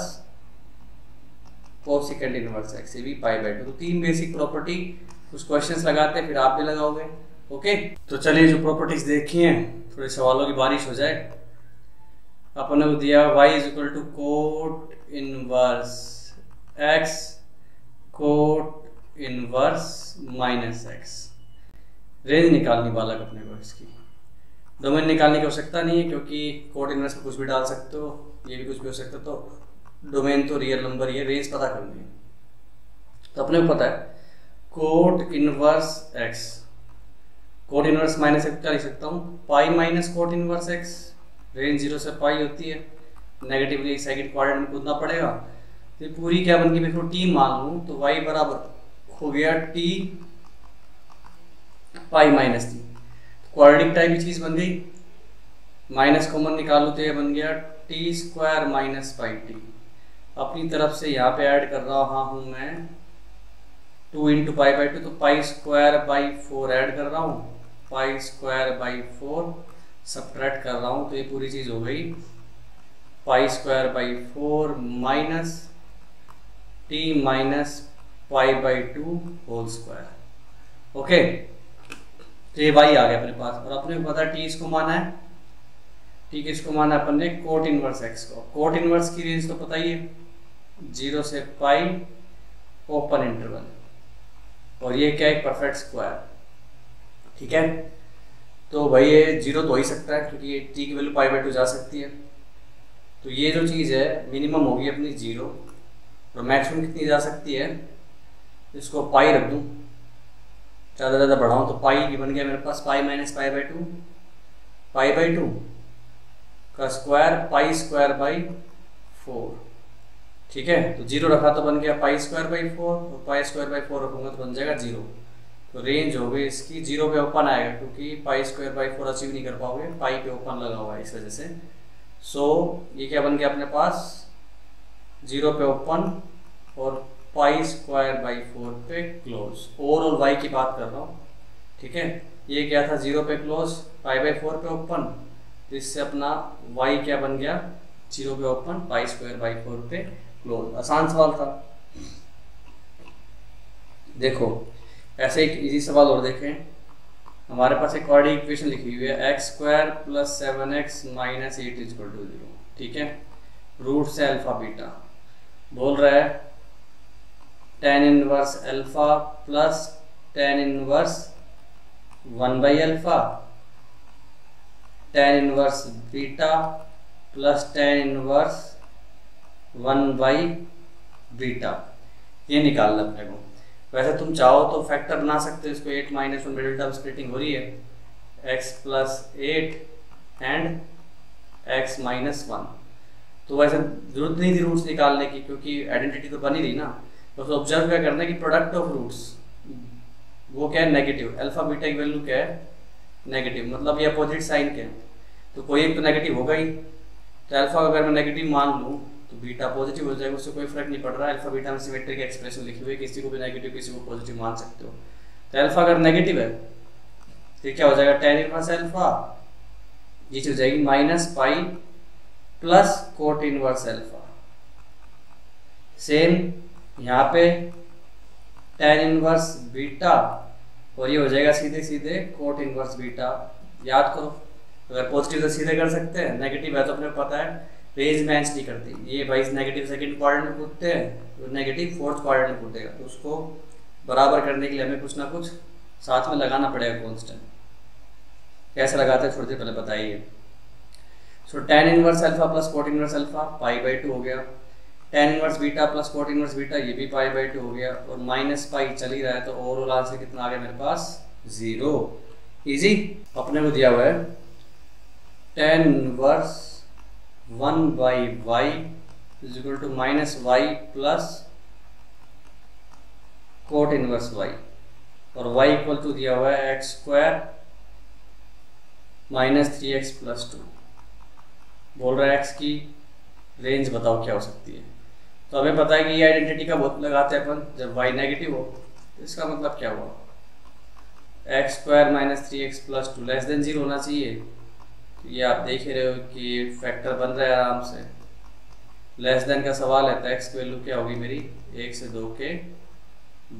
cosecant inverse x, ये भी π/2। तो तीन बेसिक प्रॉपर्टी, कुछ क्वेश्चंस लगाते हैं फिर आप भी लगाओगे। ओके, तो चलिए जो प्रॉपर्टीज देखी हैं, थोड़े सवालों की बारिश हो जाए। अपन ने दिया y = coat inverse x coat inverse -x। Range निकालनी बालक अपने को, इसकी डोमेन निकालने की आवश्यकता नहीं है, क्योंकि कोट इनवर्स में कुछ भी डाल सकते हो, ये भी कुछ भी हो सकता है। तो डोमेन तो रियल नंबर ही है, रेंज पता करनी है। तो अपने को पता है coat inverse x, coat inverse -x क्या लिख सकता हूँ, pi minus cot inverse x। Range 0 से पाई होती है, नेगेटिवली सेकंड क्वाड्रेंट में कूदना पड़ेगा। तो पूरी क्या बन गई, मैं t मान लूँ तो y बराबर हो गया t pi minus t। Quadratic type की चीज बन गई, माइनस कॉमन निकालो तो ये बन गया t² - πt। अपनी तरफ से यहाँ पे ऐड कर रहा हूँ मैं 2 × π/2, तो π²/4 ऐड कर रहा हूँ, π²/4 सब्ट्रैक्ट कर रहा हूँ, तो ये पूरी चीज हो गई π²/4 minus t minus π/2 whole square. Okay, तो ये y आ गया अपने पास। और अपने को पता है t इसको माना है, t किसको माना है अपन ने, कोट इनवर्स x को। कोट इनवर्स की रेंज तो पता ही है, 0 से पाई ओपन इंटरवल, और ये क्या है, परफेक्ट स्क्वायर। ठीक है, तो भाई ये 0 तो हो ही सकता है, क्योंकि ये t की वैल्यू π/2 जा सकती है। तो ये जो चीज़ है मिनिमम होगी अपनी 0, और मैक्सिमम कितनी जा सकती है, इसको पाई रख दूँ, ज़्यादा ज़्यादा बढ़ाऊँ तो पाई भी बन गया मेरे पास, पाई माइनस π/2, π/2 का स्क्वायर π²/4। ठीक है, तो 0 रखा तो बन गया π²/4, और π²/4 रखूँगा तो बन जाएगा 0। तो रेंज हो गई इसकी 0 पे ओपन आएगा, क्योंकि π²/4 अचीव नहीं कर पाओगे, पाई पे ओपन लगा हुआ है इस वजह से। सो ये क्या बन गया अपने पास, 0 पे ओपन और π²/4 पे क्लोज। ओवरऑल y की बात कर रहा हूँ। ठीक है, ये क्या था, 0 पे क्लोज, π/4 पे ओपन, तो इससे अपना y क्या बन गया, 0 पे ओपन, π²/4 पे क्लोज। आसान सवाल था। देखो ऐसे एक इजी सवाल और देखें। हमारे पास एक क्वाड्रेटिक इक्वेशन लिखी हुई है, x² + 7x - 8 = 0। ठीक है, रूट से अल्फा बीटा बोल रहा है tan inverse alpha plus tan inverse 1/α, tan inverse beta plus tan inverse 1/β, ये निकालना अपने को। वैसे तुम चाहो तो फैक्टर बना सकते हो इसको, 8 - 1 मिडिल टर्म स्प्लिटिंग हो रही है, x + 8 एंड x - 1। तो वैसे जरूरत नहीं थी रूट्स निकालने की, क्योंकि आइडेंटिटी तो बनी रही ना। बस ऑब्जर्व क्या करना है कि प्रोडक्ट ऑफ रूट्स वो क्या है, नेगेटिव। अल्फा बीटा की वैल्यू क्या है, नेगेटिव, मतलब ये अपोजिट साइन के हैं, तो कोई एक तो नेगेटिव होगा ही। तो अल्फा अगर मैं नेगेटिव मान लूँ तो बीटा पॉजिटिव हो जाएगा, उससे कोई फर्क नहीं पड़ रहा। अल्फा बीटा में सिमेट्रिक एक्सप्रेशन लिखी हुई है, किसी को भी नेगेटिव किसी को पॉजिटिव मान सकते हो। तो अल्फा अगर नेगेटिव है तो क्या हो जाएगा, tan इनवर्स अल्फा, ये चीज हो जाएगी -π plus cot inverse alpha. Same यहाँ पे tan इनवर्स बीटा, और ये हो जाएगा सीधे सीधे कोट इनवर्स बीटा। याद करो अगर पॉजिटिव तो सीधे कर सकते हैं, नेगेटिव है तो अपने को पता है रेंज मैच नहीं करती। ये भाई नेगेटिव सेकंड क्वाड्रेंट में कूदते हैं तो नेगेटिव फोर्थ क्वाड्रेंट में कूदेगा, तो उसको बराबर करने के लिए हमें कुछ ना कुछ साथ में लगाना पड़ेगा कांस्टेंट। कैसे लगाते हैं थोड़ी देर पहले बताइए। So tan inverse alpha plus cot inverse alpha π/2 हो गया, tan inverse beta plus cot inverse beta ये भी π/2 हो गया, और माइनस पाई चल ही रहा है तो ओवरऑल आंसर कितना आ गया मेरे पास 0। इजी। अपने को दिया हुआ है tan inverse 1/y is equal to minus Y plus cot inverse y, और y इक्वल टू दिया हुआ है x² माइनस 3x प्लस 2। बोल रहा है x की रेंज बताओ क्या हो सकती है। तो हमें पता है कि ये आइडेंटिटी का बहुत लगाते हैं अपन जब y नेगेटिव हो, तो इसका मतलब क्या हुआ, x² minus 3x plus 2 less than 0 होना चाहिए। तो ये आप देख ही रहे हो कि फैक्टर बन रहा है आराम से। लेस देन का सवाल है तो x की वैल्यू क्या होगी मेरी 1 से 2 के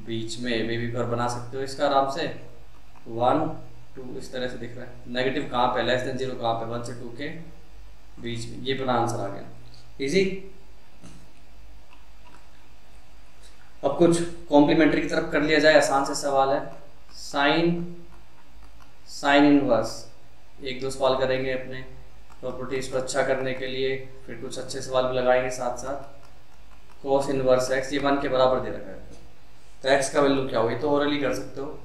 बीच में। बेबी पर बना सकते हो इसका आराम से 1 2 इस तरह से दिख रहा है। नेगेटिव कहाँ पे, लेस देन 0 कहाँ पे, 1 से 2 के बीच में। ये अपना आंसर आ गया। इजी। अब कुछ कॉम्प्लीमेंट्री की तरफ कर लिया जाए, आसान से सवाल है। साइन इनवर्स एक दो सवाल करेंगे अपने प्रॉपर्टीज को अच्छा करने के लिए, फिर कुछ अच्छे सवाल भी लगाएंगे साथ साथ। कॉस इनवर्स एक्स ये 1 के बराबर दे रखा है, तो एक्स का वैल्यू क्या होगी तो ओरली कर सकते हो।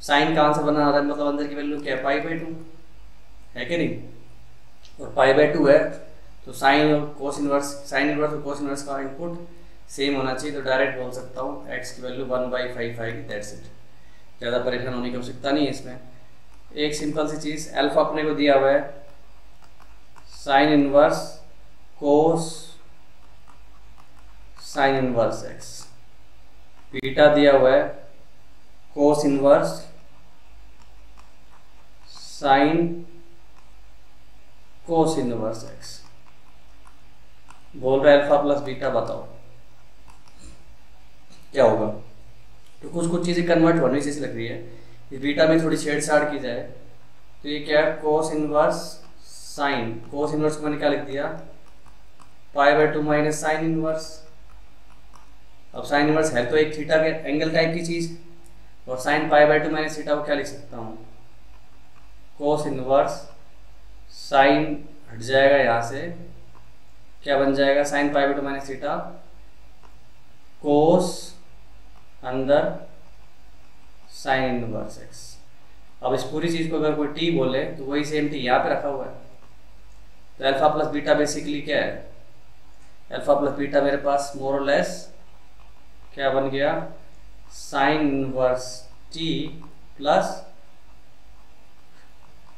साइन का आंसर बना रहा है मतलब अंदर की वैल्यू क्या है π/2 है कि नहीं, और π/2 है तो साइन और कोस इनवर्स, साइन इनवर्स और कोस इनवर्स का इनपुट सेम होना चाहिए। तो डायरेक्ट बोल सकता हूँ एक्स की वैल्यू 1/5 आएगी, दैट्स इट। ज़्यादा परेशान होने की आवश्यकता नहीं है इसमें। एक सिंपल सी चीज़, अल्फा अपने को दिया हुआ है साइन इनवर्स कोस साइन इनवर्स एक्स, बीटा दिया हुआ है cos inverse sine cos inverse x. बोल रहा है अल्फा प्लस बीटा बताओ क्या होगा। तो कुछ कुछ चीज़ें कन्वर्ट होने से लग रही है। इस बीटा में थोड़ी छेड़छाड़ की जाए तो ये क्या है cos inverse sine, cos inverse को मैंने क्या लिख दिया π/2 माइनस साइन इनवर्स। अब साइन इनवर्स है तो एक थीटा के एंगल टाइप की चीज़, और साइन π/2 माइनस थीटा को क्या लिख सकता हूँ कोस इनवर्स साइन, हट जाएगा यहाँ से, क्या बन जाएगा साइन π/2 माइनस थीटा कोस अंदर साइन इनवर्स एक्स। अब इस पूरी चीज़ को अगर कोई टी बोले तो वही सेम टी यहाँ पे रखा हुआ है। तो अल्फा प्लस बीटा बेसिकली क्या है, अल्फा प्लस बीटा मेरे पास मोर और लेस क्या बन गया sine inverse T plus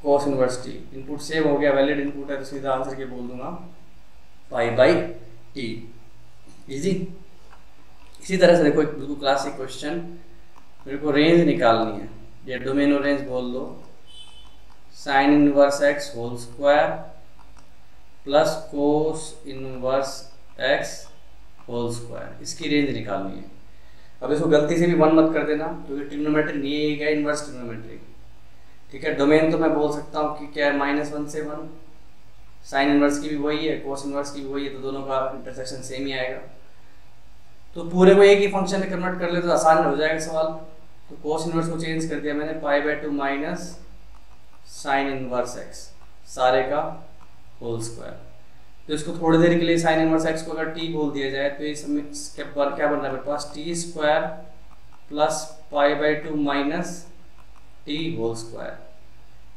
cos inverse T. Input same हो गया, वैलिड इनपुट है तो सीधा आंसर के बोल दूंगा π/t। इजी। इसी तरह से देखो एक बिल्कुल क्लासिक क्वेश्चन, मेरे को रेंज निकालनी है, ये डोमेन और रेंज बोल दो sine inverse X whole square plus cos inverse X whole square, इसकी रेंज निकालनी है। अब इसको गलती से भी 1 मत कर देना क्योंकि ट्रिग्नोमेट्री नहीं है, क्या इनवर्स ट्रिग्नोमेट्री। ठीक है, डोमेन तो मैं बोल सकता हूँ कि क्या है -1 से 1, साइन इनवर्स की भी वही है, कोस इनवर्स की भी वही है, तो दोनों का इंटरसेक्शन सेम ही आएगा। तो पूरे को एक ही फंक्शन में कन्वर्ट कर ले तो आसान हो जाएगा सवाल। तो कोस इनवर्स को चेंज कर दिया मैंने π/2 माइनस साइन इनवर्स एक्स सारे का होल स्क्वायर। तो इसको थोड़ी देर के लिए साइन इनवर्स एक्स को अगर टी बोल दिया जाए तो इस पर क्या बन रहा है मेरे पास t² plus π/2 minus t whole square.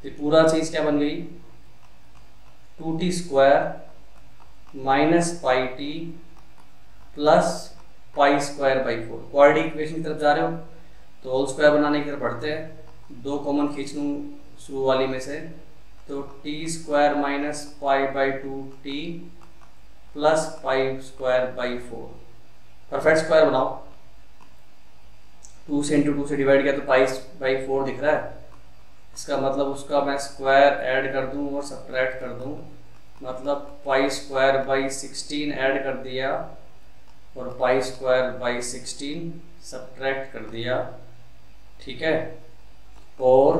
तो पूरा चीज़ क्या बन गई 2t² minus πt plus π²/4। Quadratic equation की तरफ जा रहे हो तो होल स्क्वायर बनाने की तरफ बढ़ते हैं। 2 कॉमन खींच लूँ शुरू वाली में से, तो t² minus π/2t plus π²/4। Perfect square बनाओ, 2 से इंटू 2 से डिवाइड किया तो π/4 दिख रहा है। इसका मतलब उसका मैं स्क्वायर ऐड कर दूं और सब्ट्रैक्ट कर दूं, मतलब π²/16 ऐड कर दिया और π²/16 सब्ट्रैक्ट कर दिया। ठीक है, और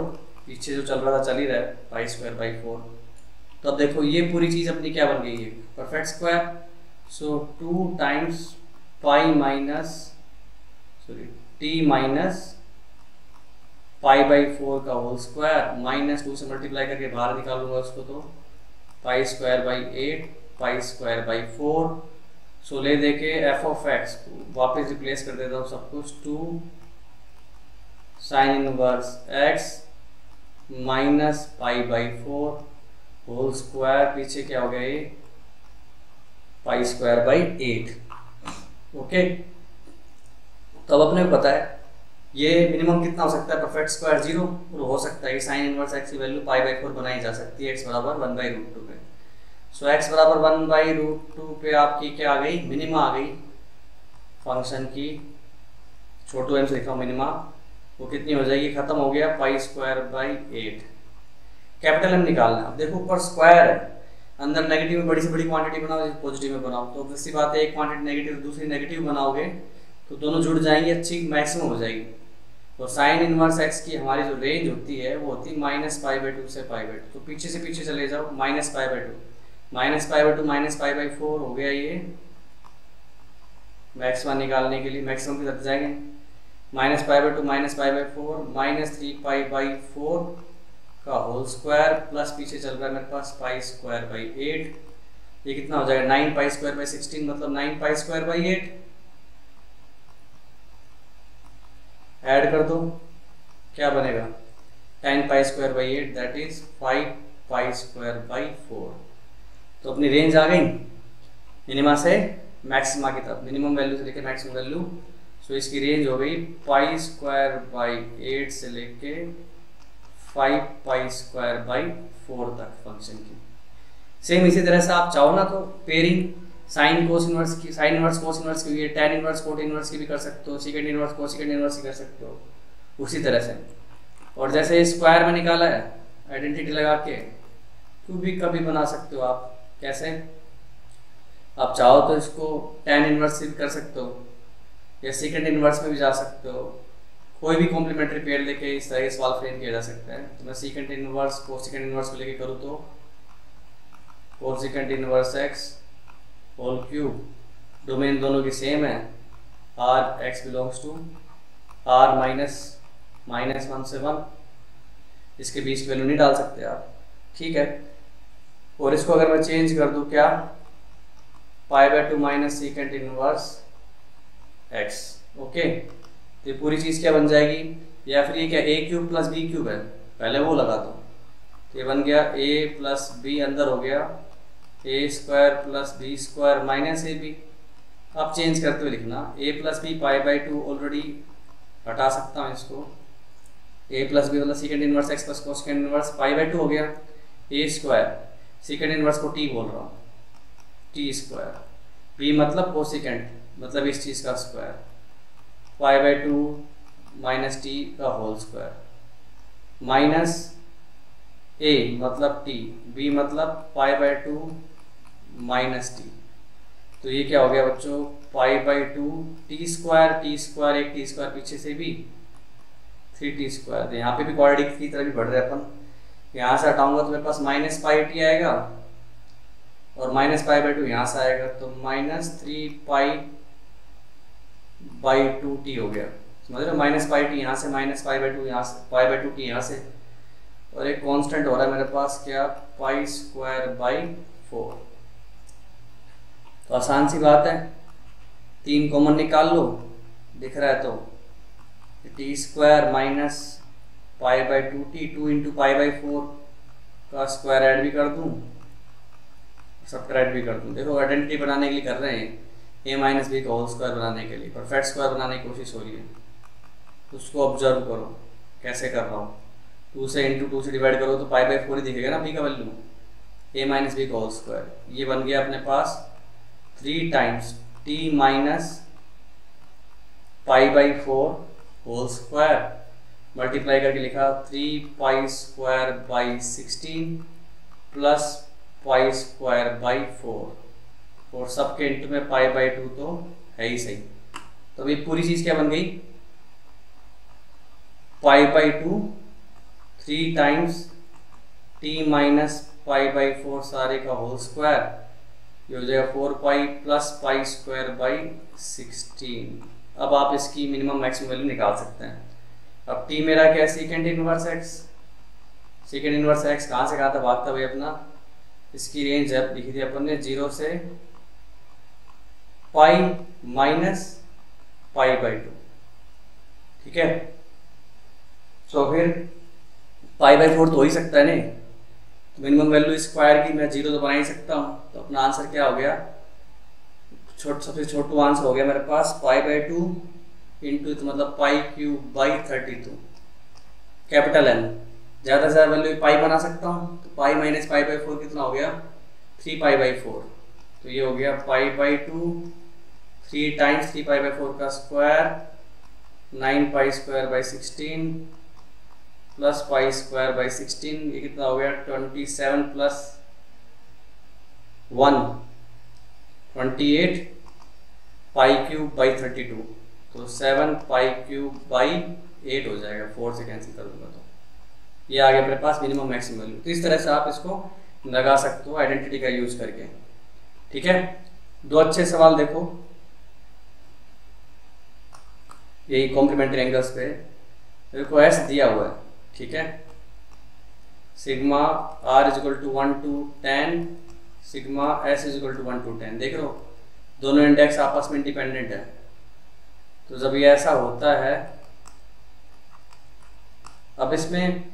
पीछे जो चल रहा था चल ही रहा है π²/4। तो अब देखो ये पूरी चीज अपनी क्या बन गई है, perfect square. So 2 times pi minus T minus pi by 4 का होल स्क्वायर, माइनस 2 से मल्टीप्लाई करके बाहर निकालूंगा उसको, तो पाई square by 8 pi square by 4। सो ले देके एफ ऑफ एक्स को वापस रिप्लेस कर देता हूँ सब कुछ, 2 sine inverse X minus pi by 4 whole square, पीछे क्या हो गया ये पाई स्क्वायर बाई 8। ओके, तो अब अपने को पता है ये मिनिमम कितना हो सकता है, परफेक्ट स्क्वायर 0, और हो सकता है साइन इनवर्स एक्स की वैल्यू पाई बाई 4 बनाई जा सकती है, एक्स बराबर 1/√2 पे। सो एक्स बराबर 1/√2 पे आपकी क्या आ गई, मिनिमा आ गई फंक्शन की, छोटू एम से लिखा मिनिमा, वो कितनी हो जाएगी, खत्म हो गया pi square by 8। Capital M निकालना है। अब देखो ऊपर स्क्वायर है, अंदर नेगेटिव में बड़ी से बड़ी क्वांटिटी बनाओ, पॉजिटिव में बनाओ, तो दूसरी बात है एक क्वांटिटी नेगेटिव दूसरी नेगेटिव बनाओगे तो दोनों जुड़ जाएंगी, अच्छी मैक्सिमम हो जाएगी। और साइन इनवर्स एक्स की हमारी जो रेंज होती है वो होती है -π/2 से π/2, तो पीछे से पीछे चले जाओ, -π/2 -π/2 -π/4 हो गया, ये मैक्सिमम निकालने के लिए मैक्सिमम की तरफ जाएंगे, -π/2 -π/4 -3π/4 का होल स्क्वायर, प्लस पीछे चल रहा है मेरे पास पाई स्क्वायर बाई 8, ये कितना हो जाएगा 9π²/16 मतलब 9π²/8। ऐड कर दो, क्या बनेगा 10π²/8 दैट इज 5π²/4। तो अपनी रेंज आ गई मिनिमा से मैक्सिमा की तरफ, मिनिमम वैल्यू से लेके मैक्सिमम वैल्यू। सो इसकी रेंज हो गई π²/8 से लेके 5π²/4 तक फंक्शन की। सेम इसी तरह से आप चाहो ना तो पेयरिंग साइन कोस इनवर्स की, साइन इनवर्स कोस इनवर्स की, टैन इनवर्स कोट इनवर्स की भी कर सकते हो, सेकंड इनवर्स कोस सेकंड इनवर्स की कर सकते हो उसी तरह से। और जैसे स्क्वायर में निकाला है आइडेंटिटी लगा के, क्यूब भी कभी बना सकते हो आप। कैसे, आप चाहो तो इसको टैन इनवर्स से भी कर सकते हो या सेकंड इनवर्स में भी जा सकते हो, कोई भी कॉम्प्लीमेंट्री पेयर लेके इस तरह सवाल फ्रेम किया जा सकता है। तो मैं सेकंड इनवर्स को सेकंड इनवर्स को लेके करूँ तो 4 second inverse X whole cube, domain दोनों की सेम है, R X belongs to R -1 से 1, इसके बीच वैल्यू नहीं डाल सकते आप, ठीक है। और इसको अगर मैं चेंज कर दूं क्या, π/2 minus second inverse x. Okay, तो ये पूरी चीज़ क्या बन जाएगी, या फिर ये क्या a³ + b³ है, पहले वो लगा दो, तो ये बन गया a + b, अंदर हो गया a² + b² माइनस ab। अब चेंज करते हुए लिखना a + b π/2, ऑलरेडी हटा सकता हूँ इसको, a + b मतलब second inverse x plus cosecant inverse π/2 हो गया, a², सेकंड इनवर्स को t बोल रहा हूँ, t², b मतलब कोसेकंड मतलब इस चीज़ का स्क्वायर, π/2 - t का होल स्क्वायर, माइनस a मतलब t, b मतलब π/2 - t। तो ये क्या हो गया बच्चों, π/2 t², एक t² पीछे से भी 3t²। तो यहाँ पे भी क्वाड्रेटिक की तरह भी बढ़ रहे हैं अपन, यहाँ से हटाऊंगा तो मेरे पास -πt आएगा और -π/2 यहाँ से आएगा, तो -3π/2t हो गया, समझ रहे हो, -πt यहाँ से -π/2 यहाँ से π/2t यहाँ से, और एक कांस्टेंट हो रहा है मेरे पास क्या, π²/4। तो आसान सी बात है, 3 कॉमन निकाल लो, दिख रहा है तो t² माइनस π/2t, 2 × π/4 का स्क्वायर ऐड भी कर दूं, सब्ट्रैक्ट भी कर दूं। देखो आइडेंटिटी बनाने के लिए कर रहे हैं, a - b का होल स्क्वायर बनाने के लिए, परफेक्ट स्क्वायर बनाने की कोशिश हो रही है, उसको ऑब्जर्व करो कैसे कर रहा हूँ। 2 से × 2 से डिवाइड करो तो π/4 ही दिखेगा ना b का वैल्यू, a - b का होल स्क्वायर, ये बन गया अपने पास 3 times t - π/4 whole square, multiply करके लिखा 3π²/16 प्लस π²/4, और सबके इंटू में π/2 तो है ही सही। तो ये पूरी चीज क्या बन गई, π/2 3 टाइम्स t - पाई बाई 4 सारे का होल स्क्वायर, ये हो जाएगा 4 pi plus pi square by 16। अब आप इसकी मिनिमम मैक्सिमम वैल्यू निकाल सकते हैं। अब टी मेरा क्या है, second inverse x. Second inverse x कहाँ से कहाँ था भागता हुआ अपना, इसकी रेंज है लिखी थी अपन ने 0 से पाई माइनस पाई बाई 2, ठीक है। तो फिर पाई बाई 4 तो हो ही सकता है नहीं, तो मिनिमम वैल्यू स्क्वायर की मैं 0 तो बना ही सकता हूँ। तो अपना आंसर क्या हो गया, सबसे छोटा आंसर हो गया मेरे पास पाई बाई 2 इंटू तो मतलब pi cube by 32, capital N. ज़्यादा से ज़्यादा वैल्यू पाई बना सकता हूँ, तो पाई माइनस पाई बाई 4 कितना हो गया, 3 पाई बाई 4। तो ये हो गया पाई बाई 2 3 टाइम्स 3 पाई बाई 4 का square 9 pi square by 16 plus pi square by 16, ये कितना हो गया 27 प्लस 1 28 पाई क्यूब बाई 32, तो 7 पाई क्यूब बाई 8 हो जाएगा, 4 से कैंसिल कर दूंगा तो ये आ गया मेरे पास मिनिमम मैक्सिमम वैल्यू। तो इस तरह से आप इसको लगा सकते हो आइडेंटिटी का यूज करके, ठीक है। दो अच्छे सवाल देखो, यही कॉम्प्लीमेंट्री एंगल्स पे देखो, एस दिया हुआ है, ठीक है। Sigma R is equal to 1 to tan, sigma S is equal to 1 to tan। देख रहे हो दोनों इंडेक्स आपस में इंडिपेंडेंट है। तो जब ये ऐसा होता है, अब इसमें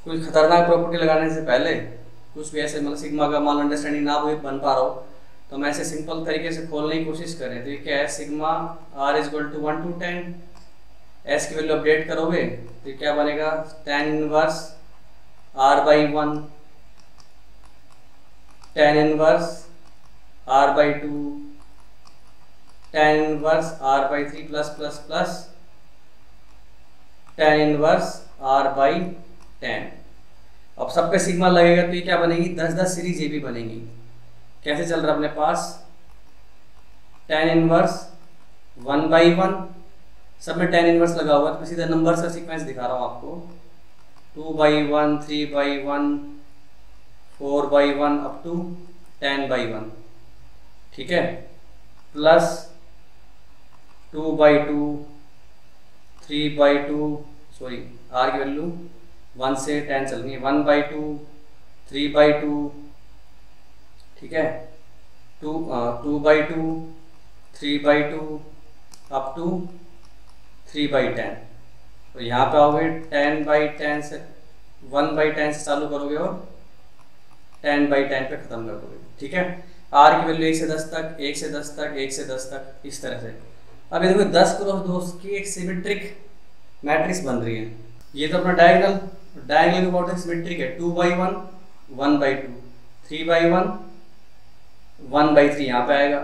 कोई खतरनाक प्रॉपर्टी लगाने से पहले कुछ भी ऐसे मतलब सिग्मा का मान अंडरस्टैंडिंग ना बन पा रहा हो, तो हम ऐसे सिंपल तरीके से खोलने की कोशिश करें। तो ये क्या है, sigma R is equal to 1 to tan, एस की वैल्यू अपडेट करोगे तो क्या बनेगा, tan inverse R by 1 tan inverse R by 2 tan inverse R by 3 plus plus plus tan inverse R by 10। अब सब पे सिग्मा लगेगा तो ये क्या बनेगी, 10-10 सीरीज ये भी बनेगी। कैसे चल रहा है अपने पास, tan इनवर्स 1 बाई 1, सब में tan इनवर्स लगा हुआ है, तो सीधा नंबर का सीक्वेंस दिखा रहा हूँ आपको, 2 by 1 3 by 1 4 by 1 up to 10 by 1, ठीक है, plus 2 by 2 3 by 2, sorry R की वैल्यू 1 से 10 चल रही है, 1 बाई 2 3 बाई 2, ठीक है, 2 by 2 3 by 2 up to 3 by 10। तो यहाँ पे आओगे 10 बाई 10 से 1 बाई 10 से चालू करोगे और 10 बाई 10 पे खत्म कर दोगे, ठीक है। आर की वैल्यू 1 से 10 तक 1 से 10 तक 1 से 10 तक इस तरह से। अब ये देखो 10 क्रॉस 2 की एक सिमेट्रिक मैट्रिक्स बन रही है। ये तो अपना डायगोनल के अकॉर्डिंग सिमेट्रिक है, 2 बाई 1 1 बाई 2 3 बाई 1 1 बाई 3 यहाँ पे आएगा।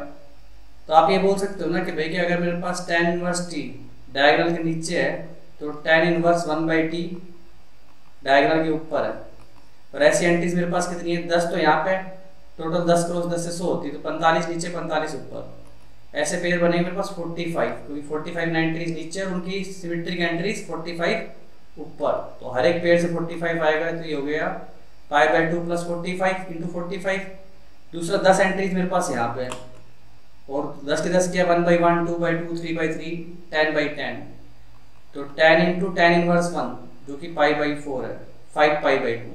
तो आप ये बोल सकते हो ना कि भाई कि अगर मेरे पास tan इनवर्स t डायगोनल के नीचे है तो tan inverse 1 by t diagonal के ऊपर है। और ऐसी एंट्रीज मेरे पास कितनी है, 10 तो यहाँ पे, टोटल 10 क्रॉस 10 से 100 होती है, तो 45 नीचे 45 ऊपर, ऐसे पेयर बनेंगे मेरे पास 45, क्योंकि 45 एंट्रीज नीचे और उनकी सिमेट्रिक एंट्रीज 45 ऊपर। तो हर एक पेयर से 45 आएगा, तो ये हो गया पाई बाई 2 प्लस 45 इंटू 45। दूसरा 10 एंट्रीज मेरे पास यहाँ पे है, और 10 के 10 किया 1 बाई 1 2 बाई 2 3 बाई 3 10 बाई 10, तो 10 इंटू tan इनवर्स 1 जो कि पाई बाई 4 है, 5 पाई बाई 2,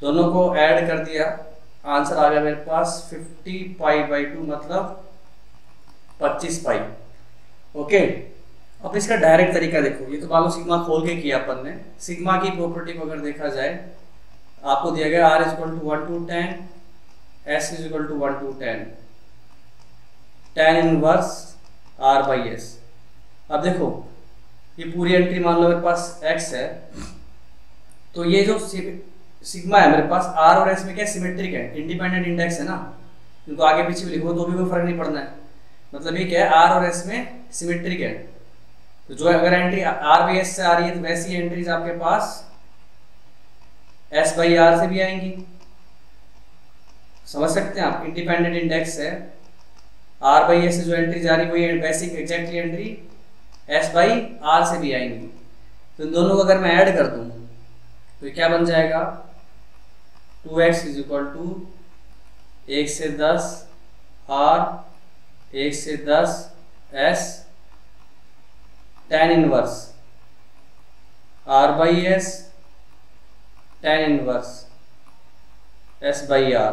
दोनों को ऐड कर दिया, आंसर आ गया मेरे पास 50 पाई बाई 2 मतलब 25 पाई। ओके, अब इसका डायरेक्ट तरीका देखो, ये तो मान लो सिग्मा खोल के किया अपन ने। सिग्मा की प्रॉपर्टी को अगर देखा जाए, आपको दिया गया r is equal to 1 to tan, s is equal to 1 to tan inverse r by s। अब देखो ये पूरी एंट्री मान लो मेरे पास x है, तो ये जो सिग्मा है मेरे पास r और s में क्या सिमेट्रिक है, इंडिपेंडेंट इंडेक्स है ना, इनको आगे पीछे भी लिखो तो भी कोई फर्क नहीं पड़ना है। मतलब ये क्या है, r और s में सिमेट्रिक है, तो जो अगर एंट्री r बाई s से आ रही है तो वैसी एंट्रीज आपके पास s बाई r से भी आएंगी। समझ सकते हैं आप, इंडिपेंडेंट इंडेक्स है, r बाई s से जो एंट्री जा रही है वही basic exactly entry s by r से भी आएंगी। तो इन दोनों को अगर मैं ऐड कर दूं तो क्या बन जाएगा, 2x इज इक्वल टू 1 से 10 r 1 से 10 s tan inverse r by s tan inverse s by r।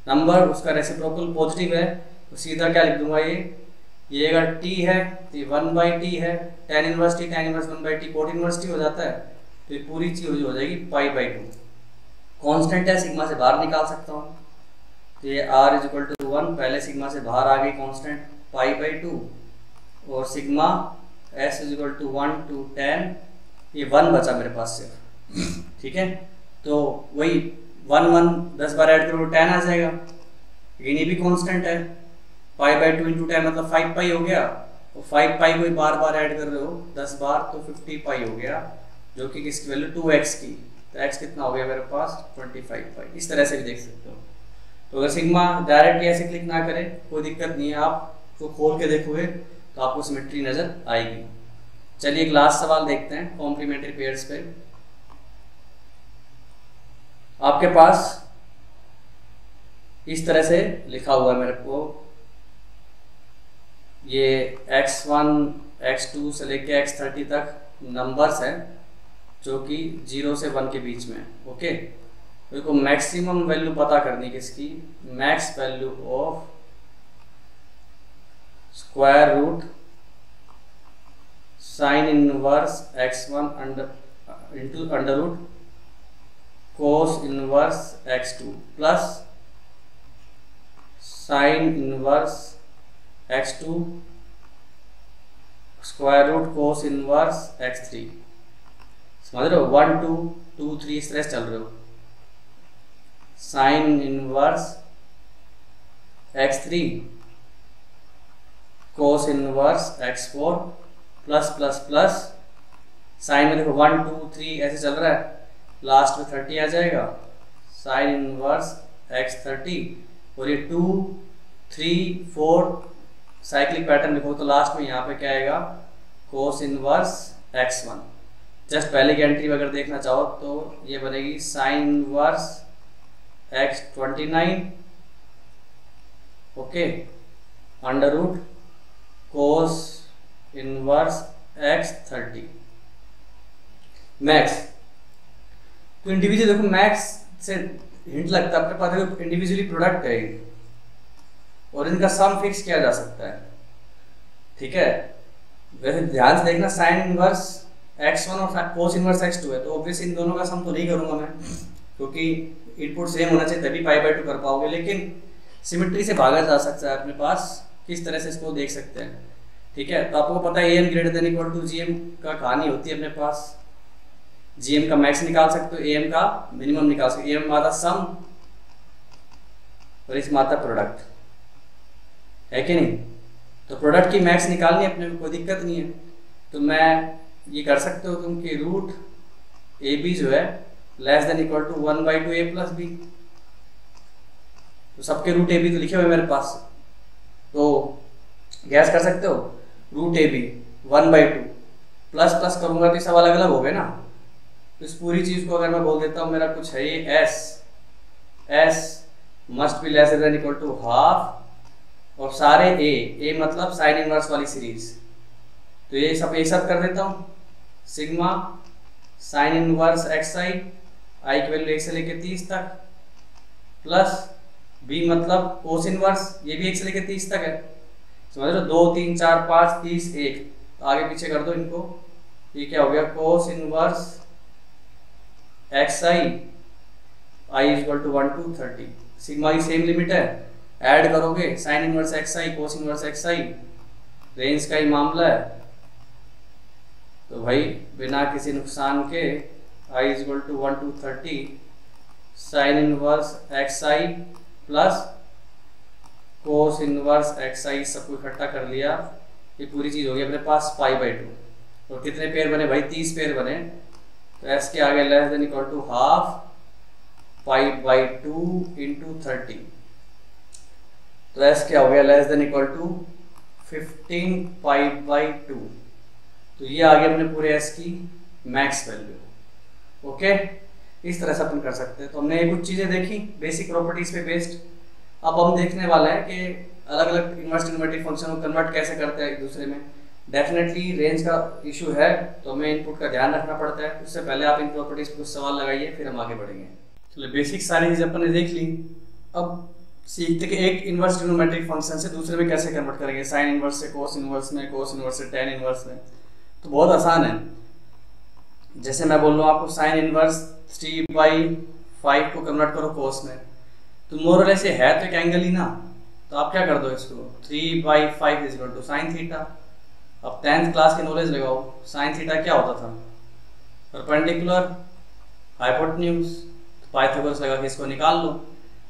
Number उसका रेसिप्रोकल पॉजिटिव है तो सीधा क्या लिख दूंगा, ये अगर t है तो ये 1 बाई टी है, tan inverse t tan inverse 1 by T cot inverse t हो जाता है, तो ये पूरी चीज हो जाएगी पाई बाई 2। कांस्टेंट है, सिग्मा से बाहर निकाल सकता हूँ, तो ये r इज इक्वल टू 1, पहले सिग्मा से बाहर आ गई कांस्टेंट पाई बाई 2, और sigma s is equal to 1 टू tan, ये 1 बचा मेरे पास सिर्फ, ठीक है। तो वही 1 1 10 बार ऐड करो tan आ जाएगा, लेकिन ये भी कांस्टेंट है, पाई बाई 2 इंटू tan मतलब 5 पाई हो गया, और 5 पाई को बार बार ऐड कर रहे हो 10 बार तो 50 पाई हो गया, जो कि किसकी वैल्यू 2x की, तो x कितना हो गया मेरे पास 25 पाई। इस तरह से भी देख सकते हो। तो अगर सिग्मा डायरेक्ट ऐसे क्लिक ना करें कोई दिक्कत नहीं है, आप तो खोल के देखोगे तो आपको सिमेट्री नजर आएगी। चलिए एक लास्ट सवाल देखते हैं कॉम्प्लीमेंट्री पेयर्स पे। आपके पास इस तरह से लिखा हुआ है मेरे को, ये x1 x2 से लेके x30 तक नंबर्स हैं जो कि 0 से 1 के बीच में, ओके। तो इसको मैक्सिमम वैल्यू पता करनी है किसकी, max value of square root sine inverse x1 into under root cos inverse x2 plus sine inverse x2 square root cos inverse x3। समझ रहे हो, 1 2 2 3 इस तरह से चल रहे हो। Sine inverse x3 cos inverse x4 plus plus plus sign में देखो 1 2 3 ऐसे चल रहा है, लास्ट में 30 आ जाएगा, साइन इनवर्स x30, और ये 2 3 4 साइक्लिक पैटर्न लिखो तो लास्ट में यहाँ पे क्या आएगा कोस इनवर्स x1। जस्ट पहले की एंट्री अगर देखना चाहो तो ये बनेगी sine inverse x29, okay, under root cos inverse x30 max. तो इंडिविजुअली देखो मैक्स से हिंट लगता है अपने पास, देखो इंडिविजुअली प्रोडक्ट है और इनका सम फिक्स किया जा सकता है, ठीक है। वैसे ध्यान से देखना साइन इनवर्स x1 और कोस इनवर्स x2 है, तो ऑब्वियसली इन दोनों का सम तो नहीं करूंगा मैं, क्योंकि इनपुट सेम होना चाहिए तभी पाई बाई 2 कर पाओगे। लेकिन सिमेट्री से भागा जा सकता है अपने पास, किस तरह से इसको देख सकते हैं, ठीक है। तो आपको पता है am greater than equal to gm का कहानी होती है अपने पास, gm का मैक्स निकाल सकते हो, am का मिनिमम निकाल सकते हो। am आता सम और इसमें आता प्रोडक्ट, है कि नहीं। तो प्रोडक्ट की मैक्स निकालनी अपने में कोई दिक्कत नहीं है, तो मैं ये कर सकते हो तुम कि रूट ए बी जो है less than equal to 1 by 2 a plus B, तो सबके रूट ए बी तो लिखे हुए मेरे पास, तो गैस कर सकते हो root A B 1 by 2 plus plus करूंगा तो सब अलग अलग हो गए ना। तो इस पूरी चीज को अगर मैं बोल देता हूँ मेरा कुछ है ये S must be less than equal to half, और सारे ए मतलब साइन इनवर्स वाली सीरीज, तो ये सब एक साथ कर देता हूँ, सिग्मा साइन इनवर्स एक्स आई की वैल्यू 1 से लेके 30 तक, प्लस बी मतलब कोस इनवर्स, ये भी 1 से लेके 30 तक है, समझ लो 2 3 4 5 30 1, तो आगे पीछे कर दो इनको, ये क्या हो गया cos inverse x I equal to 1 to 30, सिग्मा की सेम लिमिट है, ऐड करोगे sine inverse x I cos inverse x I, range का ही मामला है, तो भाई बिना किसी नुकसान के i equal to 1 to 30 sine inverse x i plus cos inverse x i, सबको इकट्ठा कर लिया, ये पूरी चीज हो गई अपने पास पाई बाई 2। और कितने पेयर बने भाई 30 पेयर बने, तो s के आगे less than equal to half pi by 2 into 30, तो s क्या हो गया less than equal to 15 pi by 2, तो ये आ गया अपने पूरे s की मैक्स वैल्यू, ओके। इस तरह से अपन कर सकते हैं। तो हमने ये कुछ चीज़ें देखी बेसिक प्रॉपर्टीज पे बेस्ड। अब हम देखने वाले हैं कि अलग अलग इन्वर्स ट्रिग्नोमेट्रिक फंक्शन को कन्वर्ट कैसे करते हैं एक दूसरे में। डेफिनेटली रेंज का इशू है तो हमें इनपुट का ध्यान रखना पड़ता है। उससे पहले आप इन प्रॉपर्टीज पे कुछ सवाल लगाइए, फिर हम आगे बढ़ेंगे। चलो बेसिक सारी चीज़ अपन ने देख ली। अब सीखते कि एक इन्वर्स ट्रिग्नोमेट्रिक फंक्शन से दूसरे में कैसे कन्वर्ट करेंगे, साइन इन्वर्स से कोस इन्वर्स में, कोस इन्वर्स से टेन इन्वर्स में। तो बहुत आसान है। जैसे मैं बोल रहा हूँ आपको साइन इन्वर्स 3/5 को कन्वर्ट करो कोस में, तो मोर और लेस है तो एक एंगल ही ना, तो आप क्या कर दो इसको 3/5 is equal to sine theta. अब 10th क्लास की नॉलेज लगाओ, साइन थीटा क्या होता था, परपेंडिकुलर हाइपोटेन्यूज। तो पाइथागोरस लगा के इसको निकाल लो।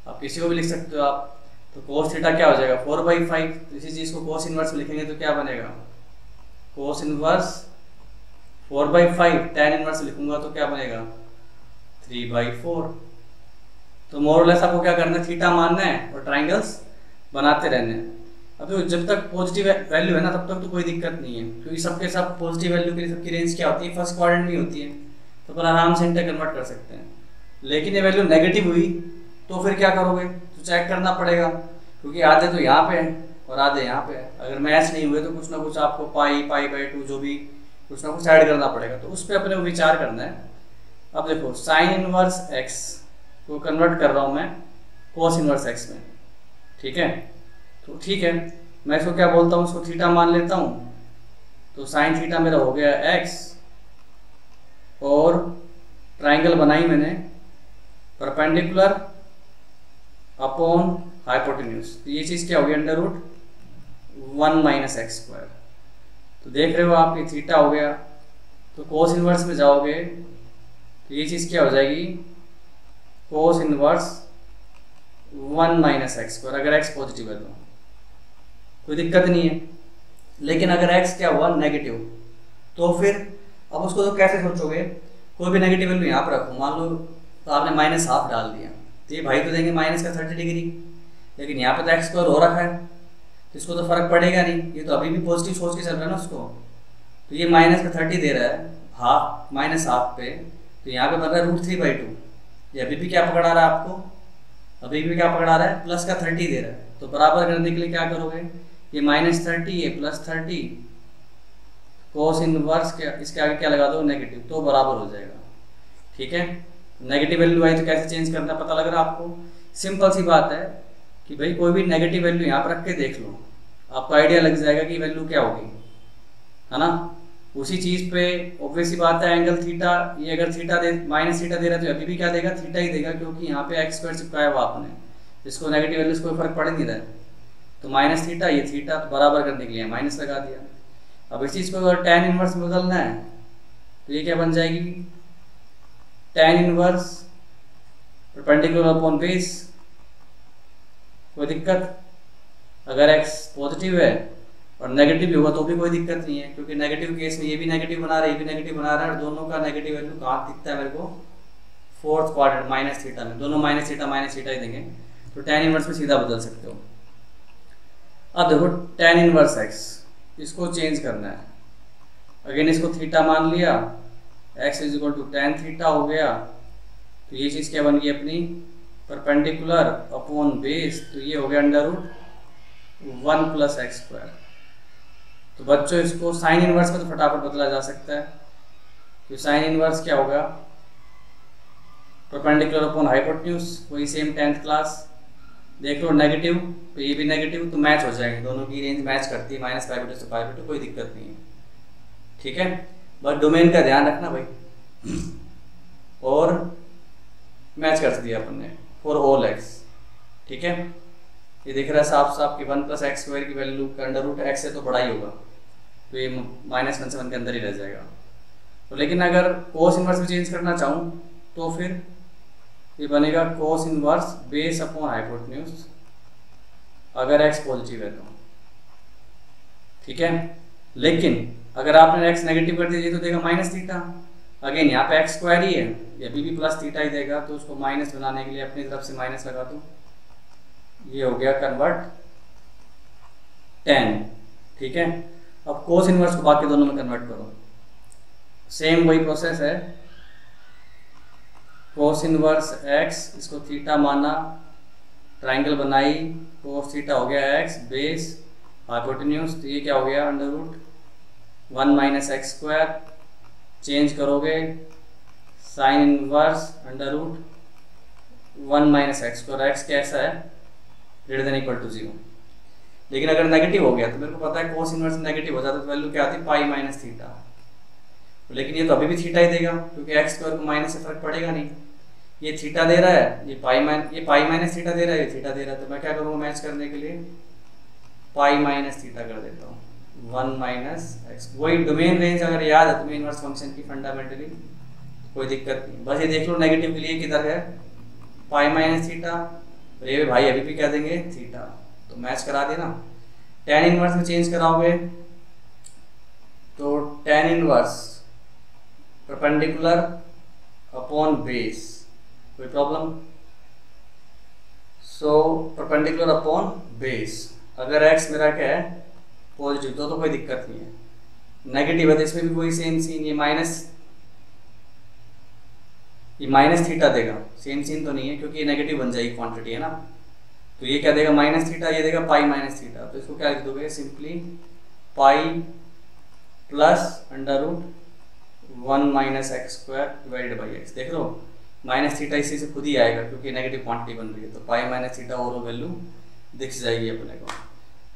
अब किसी को भी लिख सकते हो आप। तो कोस थीटा क्या हो जाएगा 4/5। तो इसी चीज़ को कोस इन्वर्स में लिखेंगे तो क्या बनेगा, कोस इन्वर्स 4/5। tan इन्वर्स लिखूंगा तो क्या बनेगा 3/4। तो मोर और लेस आपको क्या करना है, थीटा मानना है और ट्राइंगल्स बनाते रहने हैं। अब तो जब तक पॉजिटिव वैल्यू है ना तब तक तो कोई दिक्कत नहीं है, क्योंकि सबके सब पॉजिटिव वैल्यू के लिए सबकी रेंज क्या होती है, फर्स्ट क्वाड्रेंट में होती है, तो अपन आराम से इंटर कन्वर्ट कर सकते हैं। लेकिन ये वैल्यू नेगेटिव हुई तो फिर क्या करोगे, तो चेक करना पड़ेगा, क्योंकि आधे तो यहाँ पे हैं और आधे यहाँ पे हैं। अगर मैच नहीं हुए तो कुछ ना कुछ आपको पाई/2 जो भी कुछ ना कुछ ऐड करना पड़ेगा, तो उस पर अपने को विचार करना है। अब देखो साइन इनवर्स x को कन्वर्ट कर रहा हूँ मैं कोस इनवर्स x में, ठीक है। तो ठीक है, मैं इसको क्या बोलता हूँ, इसको थीटा मान लेता हूँ। तो साइन थीटा मेरा हो गया x, और ट्राइंगल बनाई मैंने परपेंडिकुलर अपॉन हाइपोटेन्यूज। तो ये चीज़ क्या होगी √1 - x²। तो देख रहे हो आप ये थीटा हो गया। तो कोस इनवर्स में जाओगे तो ये चीज़ क्या हो जाएगी, कोस इनवर्स 1 - x²। अगर x पॉजिटिव है तो कोई दिक्कत नहीं है। लेकिन अगर x क्या हुआ नेगेटिव, तो फिर अब उसको तो कैसे सोचोगे, कोई भी नेगेटिव वैल्यू यहाँ पर रखो, मान लो तो आपने -1/2 डाल दिया, तो ये भाई तो देंगे -30 डिग्री। लेकिन यहाँ पे तो x² हो रखा है, तो इसको तो फर्क पड़ेगा नहीं, ये तो अभी भी पॉजिटिव सोच के चल रहा है ना उसको। तो ये -30 दे रहा है हाफ -1/2 पे, तो यहाँ पे बन रहा है √3/2। ये अभी भी क्या पकड़ा रहा है आपको, अभी भी क्या पकड़ा रहा है, प्लस का 30 दे रहा है। तो बराबर करने के लिए क्या करोगे, ये -30 ये +30 कोस इनवर्स क्या, इसके आगे क्या लगा दो नेगेटिव, तो बराबर हो जाएगा, ठीक है। नेगेटिव वैल्यू आई तो कैसे चेंज करना पता लग रहा है आपको। सिंपल सी बात है कि भाई कोई भी नेगेटिव वैल्यू यहाँ पर रख के देख लो, आपको आइडिया लग जाएगा कि वैल्यू क्या होगी, है ना। उसी चीज़ पे ऑब्वियस सी बात है एंगल थीटा, ये अगर थीटा दे -थीटा दे रहा है तो अभी भी क्या देगा, थीटा ही देगा, क्योंकि यहाँ पे x² चिपकाया हुआ आपने, इसको नेगेटिव वैल्यू से कोई फर्क पड़ नहीं रहा है। तो -थीटा ये थीटा, तो बराबर करने के लिए माइनस लगा दिया। अब इस चीज़ को अगर tan इनवर्स में बदलना है तो ये क्या बन जाएगी, tan inverse perpendicular upon base. कोई दिक्कत, अगर x पॉजिटिव है और नेगेटिव भी होगा तो भी कोई दिक्कत नहीं है, क्योंकि नेगेटिव केस में ये भी नेगेटिव बना रहा है, ये भी नेगेटिव बना रहा है, और दोनों का नेगेटिव वैल्यू कहाँ दिखता है मेरे को, 4th क्वाड्रेंट -थीटा में। दोनों -थीटा ही देंगे, तो tan इनवर्स में सीधा बदल सकते हो। अब देखो tan इनवर्स x, इसको चेंज करना है। अगेन इसको थीटा मान लिया, x = tan थीटा हो गया। तो ये चीज़ क्या बन गई अपनी, परपेंडिकुलर अपॉन बेस, तो ये हो गया √1 + x²। तो बच्चों इसको साइन इनवर्स में तो फटाफट बदला जा सकता है। तो साइन इनवर्स क्या होगा, परपेंडिकुलर अपॉन हाइपोटेन्यूज, वही सेम 10th क्लास। देख लो नेगेटिव, तो ये भी नेगेटिव, तो मैच हो जाएंगे, दोनों की रेंज मैच करती है, -π/2 से π/2, कोई दिक्कत नहीं है, ठीक है। बस डोमेन का ध्यान रखना भाई। और मैच कर दिया अपन ने फॉर ऑल x, ठीक है। ये दिख रहा है साफ साफ कि 1 + x² की वैल्यू का √x से तो बड़ा ही होगा, तो ये -1 से 1 के अंदर ही रह जाएगा। तो लेकिन अगर कोस इनवर्स में चेंज करना चाहूँ तो फिर ये बनेगा cos inverse base upon hypotenuse, अगर x पॉजिटिव है तो, ठीक है। लेकिन अगर आपने x नेगेटिव कर दिया तो देगा -थीटा। अगेन यहाँ पे x² ही है, ये अभी भी +थीटा ही देगा, तो उसको माइनस बनाने के लिए अपनी तरफ से माइनस लगा दूँ। ये हो गया कन्वर्ट tan, ठीक है। अब कोस इनवर्स को बाकी दोनों में कन्वर्ट करो, सेम वही प्रोसेस है। कोस इनवर्स एक्स, इसको थीटा माना, ट्राइंगल बनाई, कोस थीटा हो गया एक्स बेस हाइपोटेन्यूज, तो ये क्या हो गया under root 1 minus x square, change करोगे sine inverse under root 1 minus x square, x कैसा है ग्रेटर देन इक्वल टू 0। लेकिन अगर नेगेटिव हो गया तो मेरे को पता है कोस इनवर्स नेगेटिव हो जाता है तो वैल्यू क्या आती है पाई माइनस थीटा, लेकिन ये तो अभी भी थीटा ही देगा क्योंकि एक्स स्क्वायर को माइनस से फर्क पड़ेगा नहीं। ये थीटा दे रहा है, ये पाई माइनस थीटा दे रहा है, ये थीटा दे रहा है, तो मैं क्या करूँगा मैच करने के लिए पाई माइनस थीटा कर देता हूँ 1 माइनस एक्स। वही डोमेन रेंज अगर याद है तुम्हें इनवर्स फंक्शन की फंडामेंटली, कोई दिक्कत नहीं, बस ये देख लो नेगेटिव के लिए किधर है पाई माइनस थीटा, और ये भाई अभी भी कह देंगे थीटा, तो मैच करा देना। टेन इनवर्स में चेंज कराओगे तो tan inverse perpendicular upon base, कोई problem? So perpendicular upon base, अगर x मेरा क्या है पॉजिटिव तो कोई दिक्कत नहीं है, नेगेटिव है तो इसमें भी वही सेम सीन, ये माइनस थीटा देगा, सेम सीन तो नहीं है क्योंकि ये नेगेटिव बन जाएगी क्वांटिटी है ना, तो ये क्या देगा माइनस थीटा, ये देगा पाई माइनस थीटा, तो इसको क्या लिख दोगे simply pi plus under root 1 minus x square divided by X. देख लो माइनस थीटा इसी से खुद ही आएगा क्योंकि नेगेटिव क्वांटिटी बन रही है, तो पाई माइनस थीटा और वैल्यू दिख जाएगी अपने को।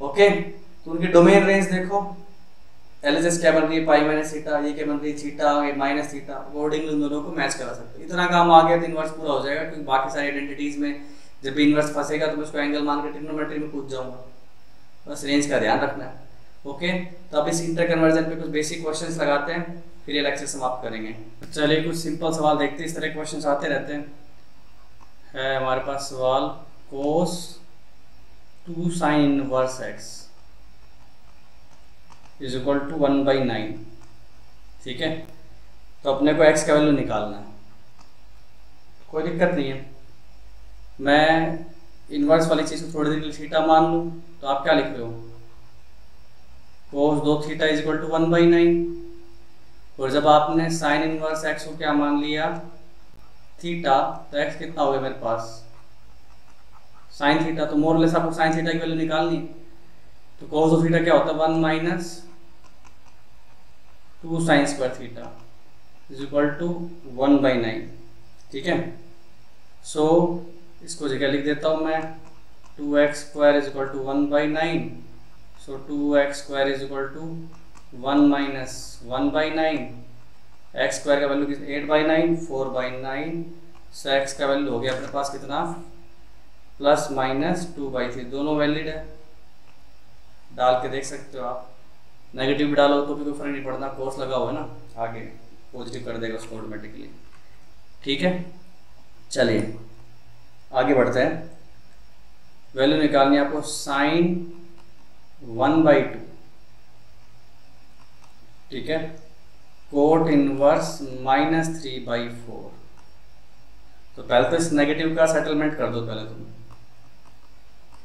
ओके, तो उनकी डोमेन रेंज देखो, एलएचएस क्या बन रही है पाई माइनस थीटा, ये क्या बन रही है थीटा माइनस थीटा, अकॉर्डिंगली उन दोनों को मैच करा सकते हो। इतना काम आ गया तो इनवर्स पूरा हो जाएगा, क्योंकि बाकी सारी आइडेंटिटीज में जब भी इनवर्स फंसेगा तो मैं उसको एंगल मान के ट्रिग्नोमेट्री में कूद जाऊंगा, बस रेंज का ध्यान रखना है। ओके, तो अब इस इंटर कन्वर्जन पे कुछ बेसिक क्वेश्चंस लगाते हैं, फिर ये लेक्चर समाप्त करेंगे। चलिए कुछ सिंपल सवाल देखते हैं, इस तरह क्वेश्चंस आते रहते हैं। है हमारे पास सवाल cos 2 sine inverse X is equal to 1/9, ठीक है, तो अपने को x का वैल्यू निकालना है, कोई दिक्कत नहीं है। मैं इनवर्स वाली चीज़ को थोड़ी देर के लिए थीटा मान लूँ, तो आप क्या लिख रहे हो कोस 2 थीटा इज इक्वल टू 1/9, और जब आपने साइन इनवर्स एक्स को क्या मान लिया थीटा, तो x कितना हो गया मेरे पास साइन थीटा, तो मोर लेस आपको साइन थीटा की वैल्यू निकालनी, तो कोस 2 थीटा क्या होता है 1 minus 2 sine square theta is equal to 1/9, ठीक है। सो इसको जगह लिख देता हूँ मैं 2x square is equal to 1/9, so 2x square is equal to 1 minus 1/9, X square का वैल्यू 8/9 4/9, सो एक्स का वैल्यू हो गया अपने पास कितना प्लस माइनस 2/3, दोनों वैलिड है, डाल के देख सकते हो आप, नेगेटिव भी डालो तो भी कोई फर्क नहीं पड़ता, कोस लगा हुआ है ना, आगे पॉजिटिव कर देगा उसको ऑटोमेटिकली, ठीक है। चलिए आगे बढ़ते हैं, वैल्यू निकालनी है आपको साइन 1/2, ठीक है, कोट इनवर्स -3/4, तो पहले तो इस नेगेटिव का सेटलमेंट कर दो, पहले तुम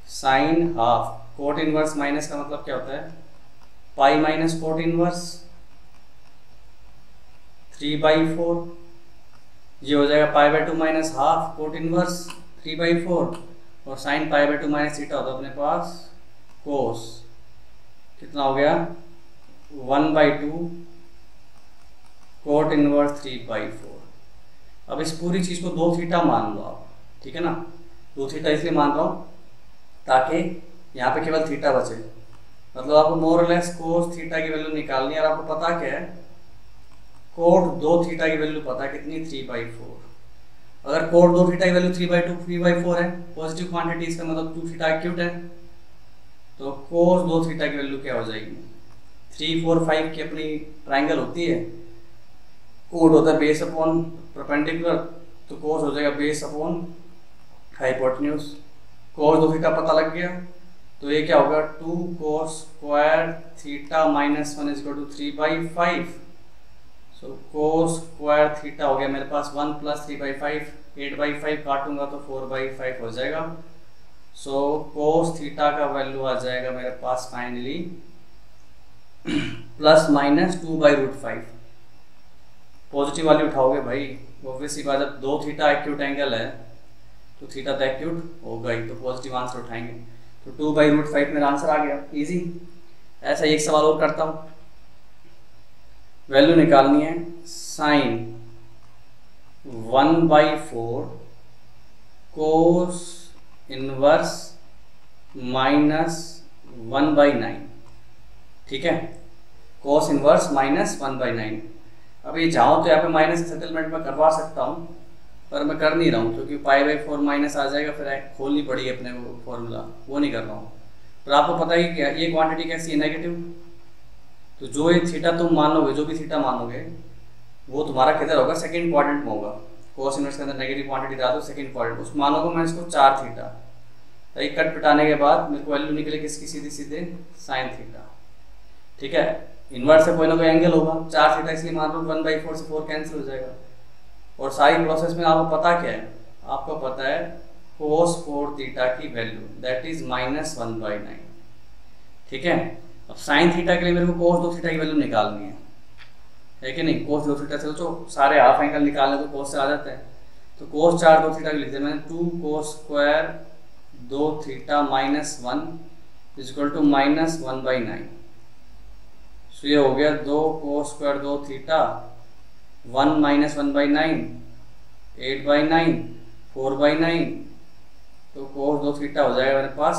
sine half, cot inverse minus का मतलब क्या होता है पाई माइनस कोट इनवर्स 3/4, ये हो जाएगा π/2 माइनस हाफ कोट इनवर्स 3/4, और साइन π/2 माइनस थीटा होता है अपने पास कोस, कितना हो गया 1/2 कोट इनवर्स 3/4। अब इस पूरी चीज़ को 2 थीटा मान लो आप, ठीक है ना, 2 थीटा इसलिए मान रहा हूँ ताकि यहाँ पे केवल थीटा बचे, मतलब आपको मोर लेस कोस थीटा की वैल्यू निकालनी है, और आपको पता क्या है कोट 2 थीटा की वैल्यू पता है कितनी 3/4, अगर कोट 2 थीटा की वैल्यू 3/4 है, पॉजिटिव क्वांटिटी इसका मतलब 2 थीटा एक्यूट है, तो कोस 2 थीटा की वैल्यू क्या हो जाएगी 3 4 5 की अपनी ट्राइंगल होती है, कोट होता है बेस अपॉन परपेंडिकुलर, तो कोस हो जाएगा base upon hypotenuse, cos 2 theta पता लग गया, तो ये क्या होगा 2 cos square theta minus 1 is equal to 3/5, so cos square theta हो गया मेरे पास 1 प्लस 3/5, 8/5 काटूंगा तो 4/5 हो जाएगा, सो कोस थीटा का वैल्यू आ जाएगा मेरे पास फाइनली प्लस माइनस 2/√5, पॉजिटिव वाली उठाओगे भाई, ऑब्वियसली बात, जब 2 थीटा एक्यूट एंगल है तो थीटा तो एक्यूट होगा ही, तो पॉजिटिव आंसर उठाएंगे। तो 2/√5 मेरा आंसर आ गया, इजी। ऐसा एक सवाल और करता हूँ, वैल्यू निकालनी है साइन 1/4 कोस इनवर्स -1/9, ठीक है, कोस इनवर्स -1/9। अब ये चाहो तो यहाँ पे माइनस सेटलमेंट में करवा सकता हूँ, पर मैं कर नहीं रहा हूँ क्योंकि π/4 माइनस आ जाएगा, फिर खोलनी पड़ेगी अपने वो फॉर्मूला, वो नहीं कर रहा हूँ। पर आपको पता है कि ये क्वांटिटी कैसी है, नेगेटिव, तो जो ये थीटा तुम मानोगे, जो भी थीटा मानोगे वो तुम्हारा किधर होगा, सेकंड क्वाड्रेंट में होगा। कोस इनवर्स के अंदर नेगेटिव क्वांटिटी रहा तो सेकंड क्वाड्रेंट, उस मानोगे मैं इसको 4 थीटा, तो एक कट पिटाने के बाद मेरे को वैल्यू निकले किसकी, सीधे सीधे साइन थीटा, ठीक है। इनवर्स से कोई ना कोई एंगल होगा, 4 थीटा इसलिए मान लो 1/4 से 4 कैंसिल हो जाएगा। और सारी प्रोसेस में आपको पता क्या है, आपको पता है cos 4 थीटा की वैल्यू दैट इज -1/9, ठीक है। अब साइन थीटा के लिए मेरे को cos 2 थीटा की वैल्यू निकालनी है कि नहीं। cos 2 थीटा से तो सारे हाफ एंगल निकालने तो cos से आ जाता है, तो cos 4 2 थीटा लिख दिया मैंने, 2 cos स्क्वायर 2 थीटा -1 = -1/9। तो ये हो गया 2 cos स्क्वायर 2 थीटा 1 - 1/9 8/9 4/9, तो cos 2 थीटा हो जाएगा मेरे पास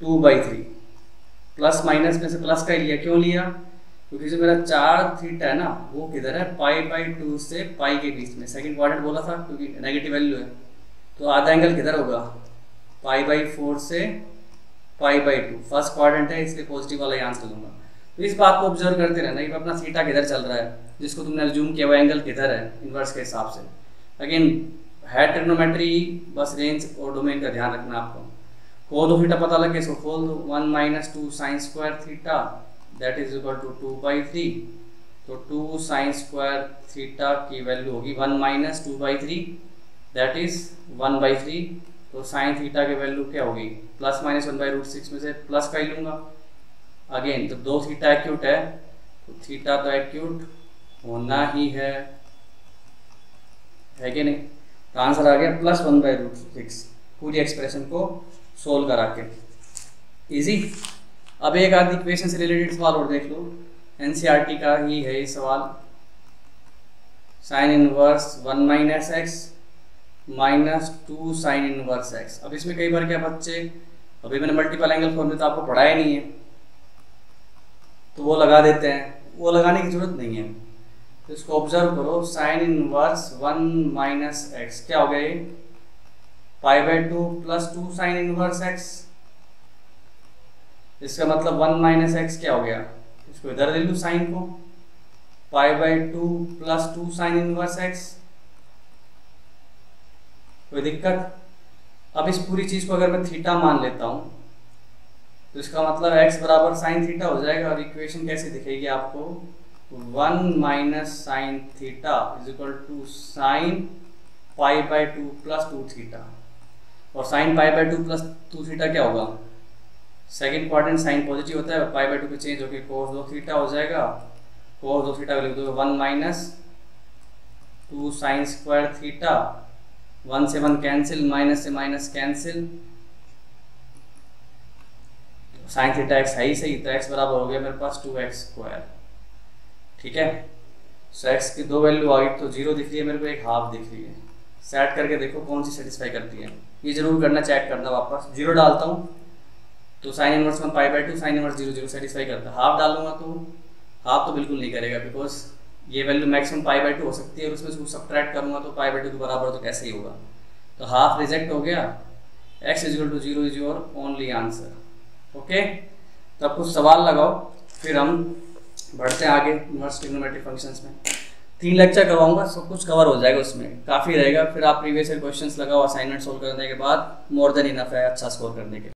2/3। प्लस माइनस में से प्लस का ही लिया, क्यों लिया, क्योंकि जो मेरा 4 थीटा है ना वो किधर है, π/2 से पाई के बीच में, सेकंड क्वाड्रेंट बोला था क्योंकि नेगेटिव वैल्यू है, तो आधा एंगल किधर होगा, π/4 से π/2, फर्स्ट क्वाड्रेंट है इसलिए पॉजिटिव वाला ही आंसर लूंगा। तो इस बात को ऑब्जर्व करते रहना कि अपना थीटा किधर चल रहा है, जिसको तुमने अज्यूम किया वो एंगल किधर है इनवर्स के हिसाब से। अगेन है ट्रिग्नोमेट्री, बस रेंज और डोमेन का ध्यान रखना आपको। cos 2 थीटा पता लगे इसको खोल दो, 1 - 2 sin square theta that is equal to 2/3, तो 2 sin स्क्वायर थीटा की वैल्यू होगी 1 - 2/3 दैट इज 1/3, तो साइन थीटा की वैल्यू क्या होगी, ±1/√6 में से प्लस का ही लूंगा। अगेन तो 2 थीटा एक्यूट है, तो थीटा तो एक्यूट होना ही है कि नहीं, तो आंसर आ गया +1/√6 पूरी एक्सप्रेशन को सोल्व करा के, इजी। अब एक आध इक्वेशन से रिलेटेड सवाल और देख लो, एनसीईआरटी का ही है ये सवाल, sign inverse 1 - x -2 sine inverse x। अब इसमें कई बार क्या बच्चे, अभी मैंने मल्टीपल एंगल फॉर्मूला तो आपको पढ़ाया नहीं है, तो वो लगा देते हैं, वो लगाने की जरूरत नहीं है। तो इसको ऑब्जर्व करो, साइन इनवर्स 1 - x क्या हो गया ये, π/2 + 2 साइन इनवर्स x। इसका मतलब 1 - x क्या हो गया, इसको इधर ले लूँ साइन को, π/2 + 2 साइन इनवर्स x। कोई दिक्कत। अब इस पूरी चीज को अगर मैं थीटा मान लेता हूं तो इसका मतलब x बराबर साइन थीटा हो जाएगा, और इक्वेशन कैसे दिखेगी आपको, 1 - साइन थीटा = साइन π/2 + 2 थीटा। और साइन π/2 + 2 थीटा क्या होगा, सेकंड क्वाड्रेंट साइन पॉजिटिव होता है, π/2 पे चेंज होकर cos 2 थीटा हो जाएगा। cos 2 थीटा लिख दो 1 - 2 साइन स्क्वायर थीटा, 1 से 1 कैंसिल, माइनस से minus cancel, sine theta x है ही सही, तो x बराबर हो गया मेरे पास 2x², ठीक है। सो x की 2 वैल्यू आ गई, तो 0 दिख रही है मेरे को, एक हाफ दिख रही है। सेट करके देखो कौन सी सेटिस्फाई करती है, ये जरूर करना, चेक करना वापस। 0 डालता हूँ तो sine inverse 1 π/2 sine inverse 0 0 satisfy करता है। हाफ डालूंगा तो हाफ तो बिल्कुल नहीं करेगा, बिकॉज ये वैल्यू मैक्सिमम π/2 हो सकती है, और उसमें से सब्ट्रैक्ट करूंगा तो π/2 के बराबर तो कैसे ही होगा, तो हाफ रिजेक्ट हो गया। x = 0 is your only answer, okay. तो अब कुछ सवाल लगाओ, फिर हम बढ़ते हैं आगे इनवर्स ट्रिग्नोमेट्रिक फंक्शंस में। 3 लेक्चर करवाऊंगा, सब कुछ कवर हो जाएगा, उसमें काफ़ी रहेगा। फिर आप प्रीवियस ईयर क्वेश्चंस लगाओ, असाइनमेंट सोल्व करने के बाद मोर देन इनफ है अच्छा स्कोर करने के लिए।